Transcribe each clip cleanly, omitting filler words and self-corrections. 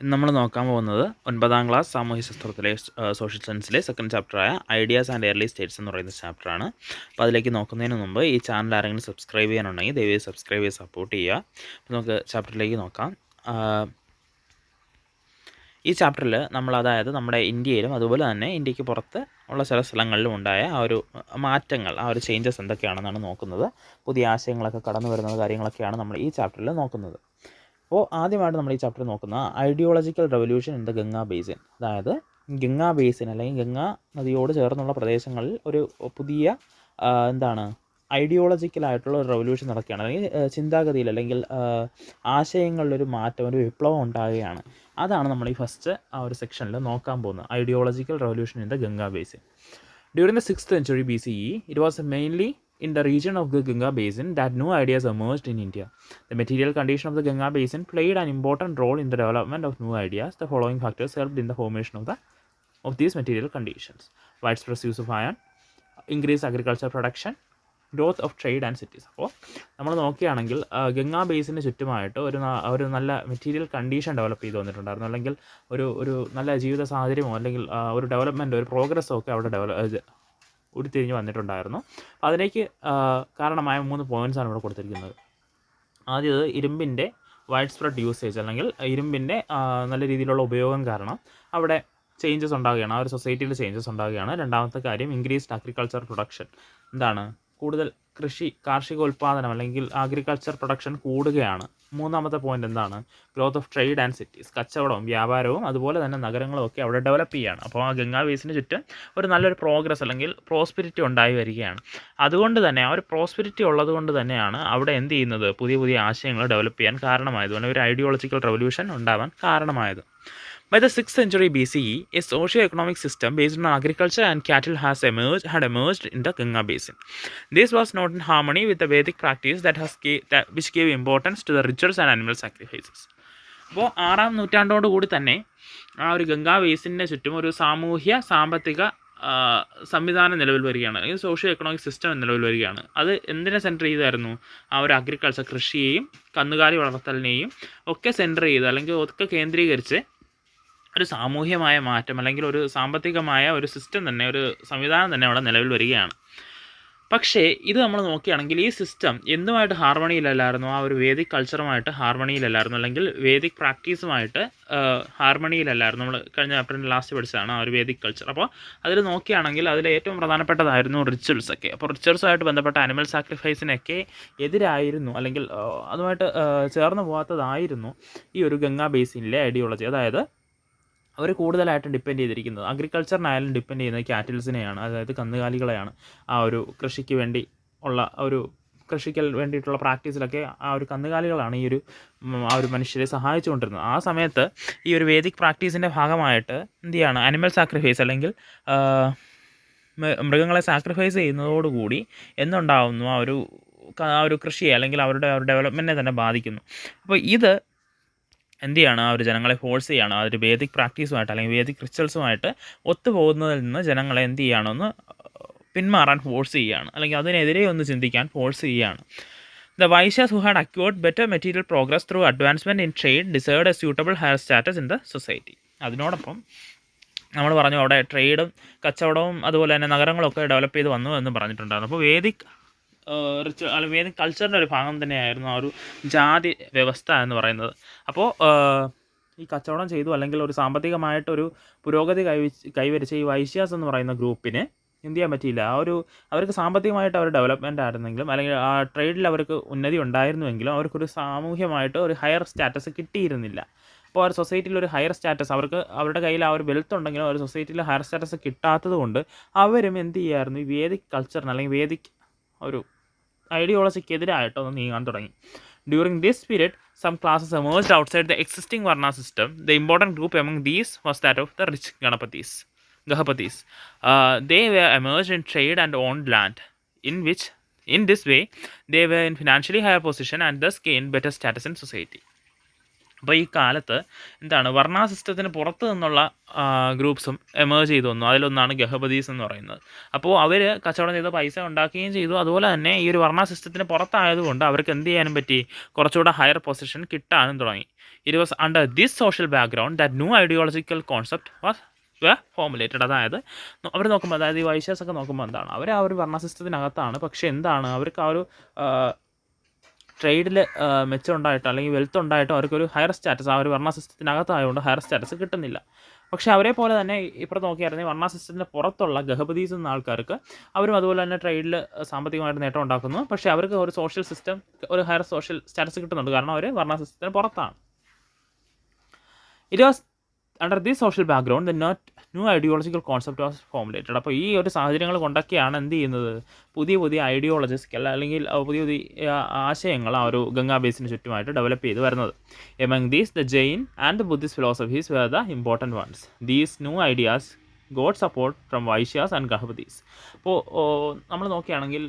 ഇന്ന് നമ്മൾ നോക്കാൻ പോകുന്നത് 9ാം ക്ലാസ് സാമൂഹ്യശാസ്ത്രത്തിലെ സോഷ്യൽ സയൻസിലെ സെക്കൻഡ് ചാപ്റ്ററായ ഐഡിയാസ് ആൻഡ് എയർലി സ്റ്റേറ്റ്സ് എന്ന് പറയുന്ന ചാപ്റ്ററാണ്. അപ്പോൾ അതിലേക്ക് നോക്കുന്നതിന് മുമ്പ് ഈ ചാനൽ ആരെങ്കിലും സബ്സ്ക്രൈബ് ചെയ്യാനുണ്ടെങ്കിൽ ദയവായി സബ്സ്ക്രൈബ് ചെയ്ത് സപ്പോർട്ട് ചെയ്യുക. അപ്പോൾ നമുക്ക് ചാപ്റ്ററിലേക്ക് നോക്കാം. ഈ ചാപ്റ്ററിൽ നമ്മൾ അതായത് നമ്മുടെ ഇന്ത്യയിലും അതുപോലെ തന്നെ ഇന്ത്യക്ക് പുറത്ത് ഉള്ള ചില സ്ഥലങ്ങളിലും ഉണ്ടായ ആ ഒരു മാറ്റങ്ങൾ, ആ ഒരു ചേഞ്ചസ് എന്തൊക്കെയാണെന്നാണ് നോക്കുന്നത്. പുതിയ ആശയങ്ങളൊക്കെ കടന്നു വരുന്ന കാര്യങ്ങളൊക്കെയാണ് നമ്മൾ ഈ ചാപ്റ്ററിൽ നോക്കുന്നത്. അപ്പോൾ ആദ്യമായിട്ട് നമ്മൾ ഈ ചാപ്റ്റർ നോക്കുന്ന ideological revolution in the Ganga basin, അതായത് ഗംഗാ ബേസിൻ അല്ലെങ്കിൽ ഗംഗാ നദിയോട് ചേർന്നുള്ള പ്രദേശങ്ങളിൽ ഒരു പുതിയ ഐഡിയോളജിക്കലായിട്ടുള്ള ഒരു റെവല്യൂഷൻ നടക്കുകയാണ്, അല്ലെങ്കിൽ ചിന്താഗതിയിൽ അല്ലെങ്കിൽ ആശയങ്ങളിലൊരു മാറ്റം, ഒരു വിപ്ലവം ഉണ്ടാകുകയാണ്. അതാണ് നമ്മൾ ഈ ഫസ്റ്റ് ആ ഒരു സെക്ഷനിൽ നോക്കാൻ പോകുന്നത്, ideological revolution in the Ganga basin. During the 6th century BCE, it was mainly in the region of the Ganga basin that new ideas emerged in India. The material condition of the Ganga basin played an important role in the development of new ideas. The following factors helped in the formation of these material conditions: widespread use of iron, increased agricultural production, growth of trade and cities. അപ്പോൾ നമ്മൾ നോക്കുകയാണെങ്കിൽ ഗംഗാ ബേസിന് ചുറ്റുമായിട്ട് ഒരു നല്ല material condition develop ചെയ്ത് വന്നിട്ടുണ്ടായിരുന്നു, അല്ലെങ്കിൽ ഒരു നല്ല ജീവിത സാഹചര്യമോ അല്ലെങ്കിൽ ഒരു ഡെവലപ്മെൻറ്റോ ഒരു പ്രോഗ്രസ്സോ ഒക്കെ അവിടെ ഉരുത്തിരിഞ്ഞ് വന്നിട്ടുണ്ടായിരുന്നു. അതിലേക്ക് കാരണമായ 3 പോയിൻറ്റ്സാണ് ഇവിടെ കൊടുത്തിരിക്കുന്നത്. ആദ്യത് ഇരുമ്പിൻ്റെ വൈഡ് സ്പ്രെഡ് യൂസേജ്, അല്ലെങ്കിൽ ഇരുമ്പിൻ്റെ നല്ല രീതിയിലുള്ള ഉപയോഗം കാരണം അവിടെ ചേഞ്ചസ് ഉണ്ടാവുകയാണ്, ആ ഒരു സൊസൈറ്റിയിൽ ചേഞ്ചസ് ഉണ്ടാവുകയാണ്. രണ്ടാമത്തെ കാര്യം ഇൻക്രീസ്ഡ് അഗ്രികൾച്ചർ പ്രൊഡക്ഷൻ, കൂടുതൽ കാർഷികോൽപാദനം അല്ലെങ്കിൽ അഗ്രികൾച്ചർ പ്രൊഡക്ഷൻ കൂടുകയാണ്. മൂന്നാമത്തെ point growth of trade and cities, കച്ചവടവും വ്യാപാരവും അതുപോലെ തന്നെ നഗരങ്ങളും ഒക്കെ അവിടെ ഡെവലപ്പ് ചെയ്യുകയാണ്. അപ്പോൾ ആ ഗംഗാ ബേസിന് ചുറ്റും ഒരു നല്ലൊരു പ്രോഗ്രസ് അല്ലെങ്കിൽ പ്രോസ്പെരിറ്റി ഉണ്ടായി വരികയാണ്. അതുകൊണ്ട് തന്നെ ആ ഒരു പ്രോസ്പെരിറ്റി ഉള്ളത് കൊണ്ട് തന്നെയാണ് അവിടെ എന്ത് ചെയ്യുന്നത്, പുതിയ പുതിയ ആശയങ്ങൾ ഡെവലപ്പ് ചെയ്യാൻ കാരണമായതുകൊണ്ട് ഒരു ഐഡിയോളജിക്കൽ റെവല്യൂഷൻ ഉണ്ടാവാൻ കാരണമായത്. By the 6th century BCE, a socio-economic system based on agriculture and cattle had emerged in the Ganga basin. This was not in harmony with the Vedic practice which gave importance to the rituals and animal sacrifices. അപ്പോൾ 6ാം നൂറ്റാണ്ടോടുകൂടി തന്നെ ആ ഒരു ഗംഗാ ബേസിൻ്റെ ചുറ്റും ഒരു സാമൂഹ്യ സാമ്പത്തിക സംവിധാനം നിലവിൽ വരികയാണ്, അല്ലെങ്കിൽ സോഷ്യോ എക്കണോമിക് സിസ്റ്റം നിലവിൽ വരികയാണ്. അത് എന്തിനെ സെൻറ്റർ ചെയ്തായിരുന്നു? ആ ഒരു അഗ്രികൾച്ചർ, കൃഷിയെയും കന്നുകാലി വളർത്തലിനെയും ഒക്കെ സെൻറ്റർ ചെയ്ത് അല്ലെങ്കിൽ ഒക്കെ കേന്ദ്രീകരിച്ച് ഒരു സാമൂഹ്യമായ മാറ്റം അല്ലെങ്കിൽ ഒരു സാമ്പത്തികമായ ഒരു സിസ്റ്റം തന്നെ, ഒരു സംവിധാനം തന്നെ അവിടെ നിലവിൽ വരികയാണ്. പക്ഷേ ഇത് നമ്മൾ നോക്കുകയാണെങ്കിൽ ഈ സിസ്റ്റം എന്തുമായിട്ട് ഹാർമണിയിലല്ലായിരുന്നു? ആ ഒരു വേദിക് കൾച്ചറുമായിട്ട് ഹാർമണിയിലല്ലായിരുന്നു, അല്ലെങ്കിൽ വേദിക് പ്രാക്ടീസുമായിട്ട് ഹാർമണിയിലല്ലായിരുന്നു. നമ്മൾ കഴിഞ്ഞ ചാപ്റ്ററിൻ്റെ ലാസ്റ്റ് പഠിച്ചതാണ് ആ ഒരു വേദിക് കൾച്ചർ. അപ്പോൾ അതിൽ നോക്കുകയാണെങ്കിൽ അതിൽ ഏറ്റവും പ്രധാനപ്പെട്ടതായിരുന്നു റിച്വൽസൊക്കെ. അപ്പോൾ റിച്വൽസുമായിട്ട് ബന്ധപ്പെട്ട ആനിമൽ സാക്രിഫൈസിനൊക്കെ എതിരായിരുന്നു, അല്ലെങ്കിൽ അതുമായിട്ട് ചേർന്ന് പോകാത്തതായിരുന്നു ഈ ഒരു ഗംഗാ ബേസിനിലെ ഐഡിയോളജി. അതായത് അവർ കൂടുതലായിട്ട് ഡിപ്പെൻഡ് ചെയ്തിരിക്കുന്നത്, അഗ്രികൾച്ചറിനായാലും ഡിപ്പെൻഡ് ചെയ്യുന്നത് ക്യാറ്റിൽസിനെയാണ്, അതായത് കന്നുകാലികളെയാണ്. ആ ഒരു കൃഷിക്ക് വേണ്ടി ഉള്ള കൃഷിക്ക് വേണ്ടിയിട്ടുള്ള പ്രാക്ടീസിലൊക്കെ ആ ഒരു കന്നുകാലികളാണ് ആ ഒരു മനുഷ്യരെ സഹായിച്ചുകൊണ്ടിരുന്നത്. ആ സമയത്ത് ഈ ഒരു വേദിക് പ്രാക്ടീസിൻ്റെ ഭാഗമായിട്ട് ആനിമൽ സാക്രിഫൈസ് അല്ലെങ്കിൽ മൃഗങ്ങളെ സാക്രിഫൈസ് ചെയ്യുന്നതോടുകൂടി എന്നുണ്ടാവുന്നു ആ ഒരു കൃഷിയെ അല്ലെങ്കിൽ അവരുടെ ഡെവലപ്മെൻറ്റിനെ തന്നെ ബാധിക്കുന്നു. അപ്പോൾ ഇത് ആ ഒരു ജനങ്ങളെ ഫോഴ്സ് ചെയ്യുകയാണ്, ആ ഒരു വേദിക് പ്രാക്ടീസുമായിട്ട് അല്ലെങ്കിൽ വേദിക് റിച്വൽസുമായിട്ട് ഒത്തുപോകുന്നതിൽ നിന്ന് ജനങ്ങളെ ഒന്ന് പിന്മാറാൻ ഫോഴ്സ് ചെയ്യുകയാണ്, അല്ലെങ്കിൽ അതിനെതിരെ ഒന്ന് ചിന്തിക്കാൻ ഫോഴ്സ് ചെയ്യുകയാണ്. The Vaishyas who had acquired better material progress through advancement in trade deserved a suitable higher status in the society. അതിനോടൊപ്പം നമ്മൾ പറഞ്ഞു അവിടെ ട്രേഡും കച്ചവടവും അതുപോലെ തന്നെ നഗരങ്ങളൊക്കെ ഡെവലപ്പ് ചെയ്ത് വന്നു എന്ന് പറഞ്ഞിട്ടുണ്ടായിരുന്നു. അപ്പോൾ വേദിക് വേദിക് കൾച്ചറിൻ്റെ ഒരു ഭാഗം തന്നെയായിരുന്നു ആ ഒരു ജാതി വ്യവസ്ഥ എന്ന് പറയുന്നത്. അപ്പോൾ ഈ കച്ചവടം ചെയ്തു അല്ലെങ്കിൽ ഒരു സാമ്പത്തികമായിട്ടൊരു പുരോഗതി കൈവരിച്ച ഈ വൈശ്യാസ് എന്ന് പറയുന്ന ഗ്രൂപ്പിന് എന്ത് ചെയ്യാൻ പറ്റിയില്ല. അവർക്ക് സാമ്പത്തികമായിട്ട് അവർ ഡെവലപ്മെൻ്റ് ആയിരുന്നെങ്കിലും അല്ലെങ്കിൽ ആ ട്രേഡിൽ അവർക്ക് ഉന്നതി ഉണ്ടായിരുന്നുവെങ്കിലും അവർക്കൊരു സാമൂഹ്യമായിട്ട് ഒരു ഹയർ സ്റ്റാറ്റസ് കിട്ടിയിരുന്നില്ല. അപ്പോൾ ആ സൊസൈറ്റിയിൽ ഒരു ഹയർ സ്റ്റാറ്റസ് അവരുടെ കയ്യിൽ ആ ഒരു വെൽത്ത് ഉണ്ടെങ്കിലും ഒരു സൊസൈറ്റിയിൽ ഹയർ സ്റ്റാറ്റസ് കിട്ടാത്തത് കൊണ്ട് അവരും എന്ത് ചെയ്യായിരുന്നു, ഈ വേദിക് കൾച്ചറിന് അല്ലെങ്കിൽ വേദിക് ഒരു ഐഡിയോളജിക്കെതിരായിട്ടൊന്ന് നീങ്ങാൻ തുടങ്ങി. During this period, some classes emerged outside the existing Varna system. The important group among these was that of the rich Gahapatis. They were emerged in trade and owned land, in this way, they were in financially higher position and thus gained better status in society. അപ്പോൾ ഈ കാലത്ത് വർണ്ണ സിസ്റ്റത്തിന് പുറത്ത് നിന്നുള്ള ഗ്രൂപ്പ്സും emerge ചെയ്തു വന്നു. അതിലൊന്നാണ് ഗഹപതീസ് എന്ന് പറയുന്നത്. അപ്പോൾ അവർ കച്ചവടം ചെയ്ത് പൈസ ഉണ്ടാക്കുകയും ചെയ്തു. അതുപോലെ തന്നെ ഈ ഒരു വർണ്ണ സിസ്റ്റത്തിന് പുറത്തായതുകൊണ്ട് അവർക്ക് എന്ത് ചെയ്യാനും പറ്റി, കുറച്ചുകൂടെ ഹയർ പൊസിഷൻ കിട്ടാനും തുടങ്ങി. It was under this social background that new ideological concept was formulated. അതായത് അവർ നോക്കുമ്പോൾ, അതായത് ഈ വൈശ്യാസൊക്കെ നോക്കുമ്പോൾ എന്താണ്, അവർ ആ ഒരു വർണ്ണ സിസ്റ്റത്തിനകത്താണ്. പക്ഷേ എന്താണ്, അവർക്ക് ആ ഒരു ട്രേഡിൽ മെച്ചം ഉണ്ടായിട്ടോ അല്ലെങ്കിൽ വെൽത്ത് ഉണ്ടായിട്ടോ അവർക്കൊരു ഹയർ സ്റ്റാറ്റസ്, ആ ഒരു വർണ്ണ സിസ്റ്റത്തിനകത്തായതുകൊണ്ട് ഹയർ സ്റ്റാറ്റസ് കിട്ടുന്നില്ല. പക്ഷേ അവരെ പോലെ തന്നെ ഇപ്പുറത്ത് നോക്കിയായിരുന്നെങ്കിൽ വർണ്ണ സിസ്റ്റത്തിൻ്റെ പുറത്തുള്ള ഗഹപതീസ് എന്ന ആൾക്കാർക്ക് അവരും അതുപോലെ തന്നെ ട്രേഡിൽ സാമ്പത്തികമായിട്ട് നേട്ടം ഉണ്ടാക്കുന്നു. പക്ഷേ അവർക്ക് ഒരു സോഷ്യൽ സിസ്റ്റം, ഒരു ഹയർ സോഷ്യൽ സ്റ്റാറ്റസ് കിട്ടുന്നുണ്ട്, കാരണം അവർ വർണ്ണ സിസ്റ്റത്തിന് പുറത്താണ്. It was under this social background the new ideological concept was formulated. അപ്പോൾ ഈ ഒരു സാഹചര്യങ്ങൾ കൊണ്ടൊക്കെയാണ് എന്ത് ചെയ്യുന്നത്, പുതിയ ഐഡിയോളജിസ് അല്ലെങ്കിൽ പുതിയ ആശയങ്ങൾ ആ ഒരു ഗംഗാ ബേസിന് ചുറ്റുമായിട്ട് ഡെവലപ്പ് ചെയ്ത് വരുന്നത്. Among these the Jain and the Buddhist philosophies were the important ones. These new ideas got support from Vaishyas and gahapatis. അപ്പോൾ നമ്മൾ നോക്കുകയാണെങ്കിൽ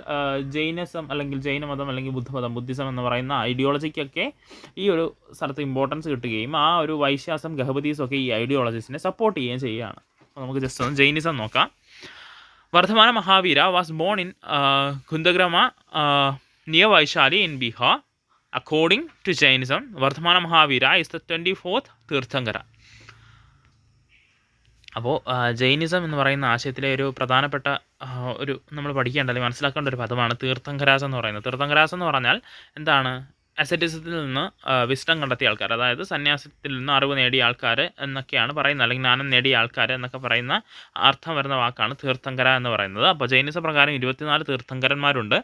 ജൈനിസം അല്ലെങ്കിൽ ജൈനമതം അല്ലെങ്കിൽ ബുദ്ധമതം, ബുദ്ധിസം എന്ന് പറയുന്ന ഐഡിയോളജിക്കൊക്കെ ഈ ഒരു സ്ഥലത്ത് ഇമ്പോർട്ടൻസ് കിട്ടുകയും ആ ഒരു വൈശ്യാസം ഗഹപതീസും ഒക്കെ ഈ ഐഡിയോളജീസിനെ സപ്പോർട്ട് ചെയ്യുകയും ചെയ്യുകയാണ്. അപ്പോൾ നമുക്ക് ജസ്റ്റ് ഒന്ന് ജൈനിസം നോക്കാം. Vardhamana Mahavira was born in Kundagrama near Vaishali in Bihar. According to Jainism, Vardhamana Mahavira is the 24th tirthankara. അപ്പോൾ ജൈനിസം എന്ന് പറയുന്ന ആശയത്തിലെ ഒരു പ്രധാനപ്പെട്ട ഒരു നമ്മൾ പഠിക്കേണ്ട അല്ലെങ്കിൽ മനസ്സിലാക്കേണ്ട ഒരു പദമാണ് തീർത്ഥങ്കരാസ് എന്ന് പറയുന്നത്. തീർത്ഥങ്കരാസ് എന്ന് പറഞ്ഞാൽ എന്താണ്, അസറ്റിസത്തിൽ നിന്ന് വിസ്ഡം കണ്ടെത്തിയ ആൾക്കാർ, അതായത് സന്യാസത്തിൽ നിന്ന് അറിവ് നേടിയ ആൾക്കാർ എന്നൊക്കെയാണ് പറയുന്നത്, അല്ലെങ്കിൽ ജ്ഞാനം നേടിയ ആൾക്കാർ എന്നൊക്കെ പറയുന്ന അർത്ഥം വരുന്ന വാക്കാണ് തീർത്ഥങ്കര എന്ന് പറയുന്നത്. അപ്പോൾ ജൈനിസ പ്രകാരം 24 തീർത്ഥങ്കരന്മാരുണ്ട്.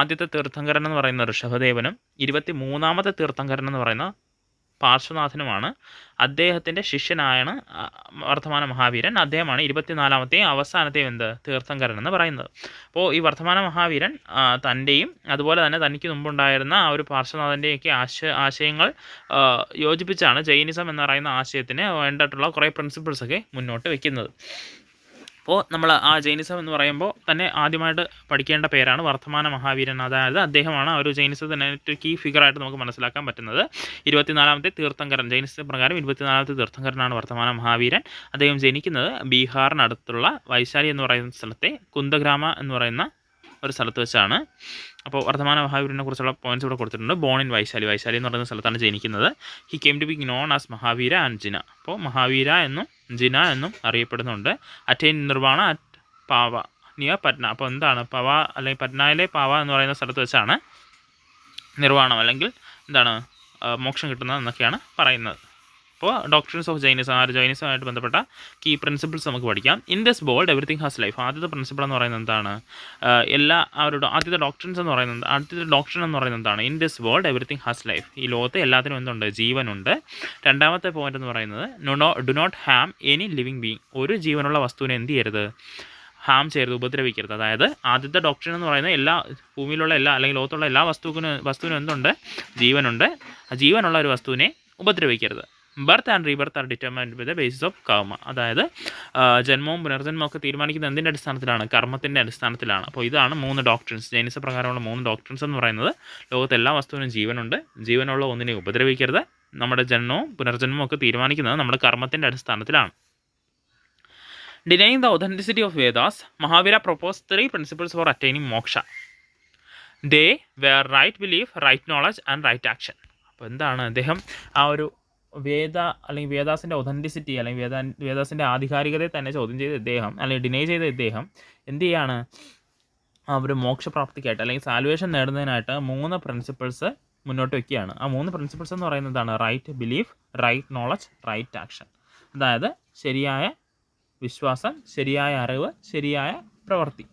ആദ്യത്തെ തീർത്ഥങ്കരൻ എന്ന് പറയുന്ന ഋഷഭദേവനും 23ാമത്തെ തീർത്ഥങ്കരൻ എന്ന് പറയുന്ന പാർശ്വനാഥനുമാണ്. അദ്ദേഹത്തിൻ്റെ ശിഷ്യനായാണ് വർദ്ധമാന മഹാവീരൻ. അദ്ദേഹമാണ് 24ാമത്തെയും അവസാനത്തെയും തീർത്ഥങ്കരൻ എന്ന് പറയുന്നത്. അപ്പോൾ ഈ വർദ്ധമാന മഹാവീരൻ തൻ്റെയും അതുപോലെ തന്നെ തനിക്ക് മുമ്പുണ്ടായിരുന്ന ആ ഒരു പാർശ്വനാഥൻ്റെയൊക്കെ ആശയങ്ങൾ യോജിപ്പിച്ചാണ് ജൈനിസം എന്ന് പറയുന്ന ആശയത്തിന് വേണ്ടിയിട്ടുള്ള കുറേ പ്രിൻസിപ്പിൾസൊക്കെ മുന്നോട്ട് വയ്ക്കുന്നത്. അപ്പോൾ നമ്മൾ ആ ജൈനിസം എന്ന് പറയുമ്പോൾ തന്നെ ആദ്യമായിട്ട് പഠിക്കേണ്ട പേരാണ് വർദ്ധമാന മഹാവീരൻ. അതായത് അദ്ദേഹമാണ് ഒരു ജൈനിസത്തിന് ഒരു കീ ഫിഗറായിട്ട് നമുക്ക് മനസ്സിലാക്കാൻ പറ്റുന്നത്. 24ാമത്തെ തീർത്ഥങ്കരൻ, ജൈനിസ പ്രകാരം 24ാമത്തെ തീർത്ഥങ്കരനാണ് വർദ്ധമാന മഹാവീരൻ. അദ്ദേഹം ജനിക്കുന്നത് ബീഹാറിനടുത്തുള്ള വൈശാലി എന്ന് പറയുന്ന സ്ഥലത്തെ കുന്ദഗ്രാമ എന്ന് പറയുന്ന ഒരു സ്ഥലത്ത് വെച്ചാണ്. അപ്പോൾ വർദ്ധമാന മഹാവീരനെ കുറിച്ചുള്ള പോയിന്റ്സ് ഇവിടെ കൊടുത്തിട്ടുണ്ട്. ബോൺ ഇൻ വൈശാലി എന്ന് പറയുന്ന സ്ഥലത്താണ് ജനിക്കുന്നത്. He came to be known as Mahavira and Jina. അപ്പോൾ മഹാവീര എന്നും ജിന എന്നും അറിയപ്പെടുന്നുണ്ട്. Attain nirvana at Pava near Patna. അപ്പോൾ എന്താണ് പവ അല്ലെങ്കിൽ പറ്റ്നയിലെ പാവ എന്ന് പറയുന്ന സ്ഥലത്ത് വെച്ചാണ് നിർവാണം അല്ലെങ്കിൽ എന്താണ് മോക്ഷം കിട്ടുന്നത് എന്നൊക്കെയാണ് പറയുന്നത്. അപ്പോൾ ഡോക്ട്രിൻസ് ഓഫ് ജൈനിസം, ആ ഒരു ജൈനിസമായിട്ട് ബന്ധപ്പെട്ട കീ പ്രിൻസിപ്പിൾസ് നമുക്ക് പഠിക്കാം. In this world everything has life. ആദ്യത്തെ പ്രിൻസിപ്പിൾ എന്ന് പറയുന്നത് എന്താണ്, ആദ്യത്തെ ഡോക്ട്രിൻ എന്ന് പറയുന്നത് എന്താണ്, in this world everything has life. ഈ ലോകത്ത് എല്ലാത്തിനും എന്തുണ്ട്, ജീവനുണ്ട്. രണ്ടാമത്തെ പോയിന്റ് എന്ന് പറയുന്നത് do not harm any living being. ഒരു ജീവനുള്ള വസ്തുവിനെ എന്ത് ചെയ്യരുത്, ഹാം ചെയ്യരുത്, ഉപദ്രവിക്കരുത്. അതായത് ആദ്യത്തെ ഡോക്ട്രിൻ എന്ന് പറയുന്നത് എല്ലാ ഭൂമിയിലുള്ള അല്ലെങ്കിൽ ലോകത്തുള്ള എല്ലാ വസ്തുവിനും എന്തുണ്ട്, ജീവനുണ്ട്. ആ ജീവനുള്ള ഒരു വസ്തുവിനെ ഉപദ്രവിക്കരുത്. Birth and rebirth are determined by the basis of karma. അതായത് ജന്മവും പുനർജന്മവും ഒക്കെ തീരുമാനിക്കുന്നത് എന്തിൻ്റെ അടിസ്ഥാനത്തിലാണ്, കർമ്മത്തിൻ്റെ അടിസ്ഥാനത്തിലാണ്. അപ്പോൾ ഇതാണ് 3 ഡോക്ട്രിൻസ്, ജൈനിസ പ്രകാരമുള്ള 3 ഡോക്ട്രിൻസ് എന്ന് പറയുന്നത്. ലോകത്ത് എല്ലാ വസ്തുവിനും ജീവനുണ്ട്, ജീവനുള്ള ഒന്നിനെ ഉപദ്രവിക്കരുത്, നമ്മുടെ ജന്മവും പുനർജന്മവും ഒക്കെ തീരുമാനിക്കുന്നത് നമ്മുടെ കർമ്മത്തിൻ്റെ അടിസ്ഥാനത്തിലാണ്. Denying the authenticity of Vedas, Mahavira proposed 3 principles for attaining moksha. They were right belief, right knowledge and right action. അപ്പോൾ എന്താണ്, അദ്ദേഹം ആ ഒരു അല്ലെങ്കിൽ വേദാസിൻ്റെ ഒതൻറ്റിസിറ്റി അല്ലെങ്കിൽ വേദാസിൻ്റെ ആധികാരികതയെ തന്നെ ചോദ്യം ചെയ്ത ഇദ്ദേഹം അല്ലെങ്കിൽ ഡിനൈ ചെയ്ത ഇദ്ദേഹം എന്ത് ചെയ്യാണ്, ആ ഒരു മോക്ഷപ്രാപ്തിക്കായിട്ട് അല്ലെങ്കിൽ സാൽവേഷൻ നേടുന്നതിനായിട്ട് 3 പ്രിൻസിപ്പിൾസ് മുന്നോട്ട് വയ്ക്കുകയാണ്. ആ 3 പ്രിൻസിപ്പിൾസ് എന്ന് പറയുന്നതാണ് right belief, right knowledge, right action. അതായത് ശരിയായ വിശ്വാസം, ശരിയായ അറിവ്, ശരിയായ പ്രവൃത്തി.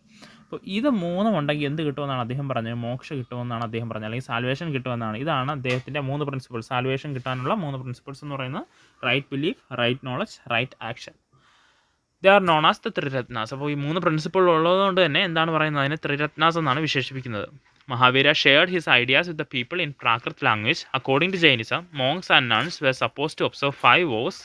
അപ്പോൾ ഇത് 3 ഉണ്ടെങ്കിൽ എന്ത് കിട്ടുമെന്നാണ് അദ്ദേഹം പറഞ്ഞത്, മോക്ഷ കിട്ടുമെന്നാണ് അദ്ദേഹം പറഞ്ഞത്, അല്ലെങ്കിൽ സാൽവേഷൻ കിട്ടുമെന്നാണ്. ഇതാണ് അദ്ദേഹത്തിൻ്റെ 3 പ്രിൻസിപ്പിൾസ്, സാൽവേഷൻ കിട്ടാനുള്ള 3 പ്രിൻസിപ്പിൾസ് എന്ന് പറയുന്നത് right belief, right knowledge, right action. They are known as the triratnas. അപ്പോൾ ഈ 3 പ്രിൻസിപ്പിൾ ഉള്ളതുകൊണ്ട് തന്നെ എന്താണ് പറയുന്നത്, അതിനെ ത്രിരത്നാസ് എന്നാണ് വിശേഷിപ്പിക്കുന്നത്. Mahavira shared his ideas with the people in Prakrit language. According to Jainism, monks and nuns were supposed to observe 5 vows: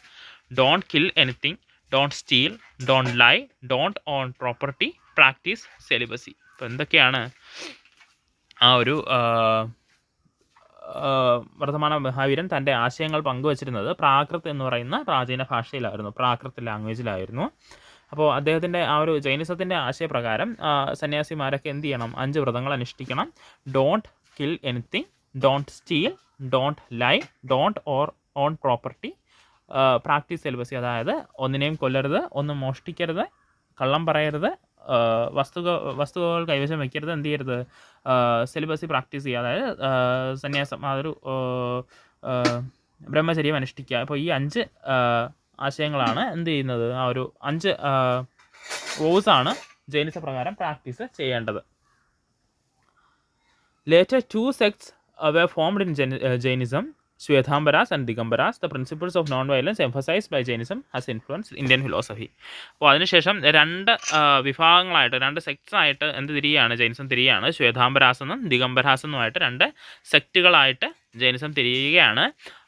don't kill anything, don't steal, don't lie, don't own property, practice celibacy. അപ്പോൾ എന്തൊക്കെയാണ് ആ ഒരു വർദ്ധമാന മഹാവീരൻ തൻ്റെ ആശയങ്ങൾ പങ്കുവച്ചിരുന്നത് പ്രാകൃത് എന്ന് പറയുന്ന പ്രാചീന ഭാഷയിലായിരുന്നു, പ്രാകൃത് ലാംഗ്വേജിലായിരുന്നു. അപ്പോൾ അദ്ദേഹത്തിൻ്റെ ആ ഒരു ജൈനിസത്തിൻ്റെ ആശയപ്രകാരം സന്യാസിമാരൊക്കെ എന്ത് ചെയ്യണം, 5 വ്രതങ്ങൾ അനുഷ്ഠിക്കണം. Don't kill anything, don't steal, don't lie, don't own property, practice celibacy, അതായത് ഒന്നിനെയും കൊല്ലരുത്, ഒന്നും മോഷ്ടിക്കരുത്, കള്ളം പറയരുത്, വസ്തുക്കൾ കൈവശം വയ്ക്കരുത്, എന്ത് ചെയ്യരുത്, സെലിബസി പ്രാക്ടീസ് ചെയ്യുക, അതായത് സന്യാസം, അതൊരു ബ്രഹ്മചര്യം അനുഷ്ഠിക്കുക. അപ്പോൾ ഈ 5 ആശയങ്ങളാണ് എന്ത് ചെയ്യുന്നത്, ആ ഒരു 5 വോസാണ് ജൈനിസ പ്രകാരം പ്രാക്ടീസ് ചെയ്യേണ്ടത്. Later 2 sects were formed in Jainism, Shwetambaras and Digambaras. The principles of non-violence emphasized by Jainism has influenced Indian philosophy. അപ്പോൾ അതിനുശേഷം 2 വിഭാഗങ്ങളായിട്ട്, 2 സെക്ട്സ് ആയിട്ട് എന്ത് തിരിയാണ്, ജൈനിസം തിരിയാണ്. ശ്വേതാംബരാസ് എന്നും ദിഗംബരാസ് എന്നുമായിട്ട് 2 സെക്റ്റുകളായിട്ട് ജൈനിസം തിരിയുകയാണ്.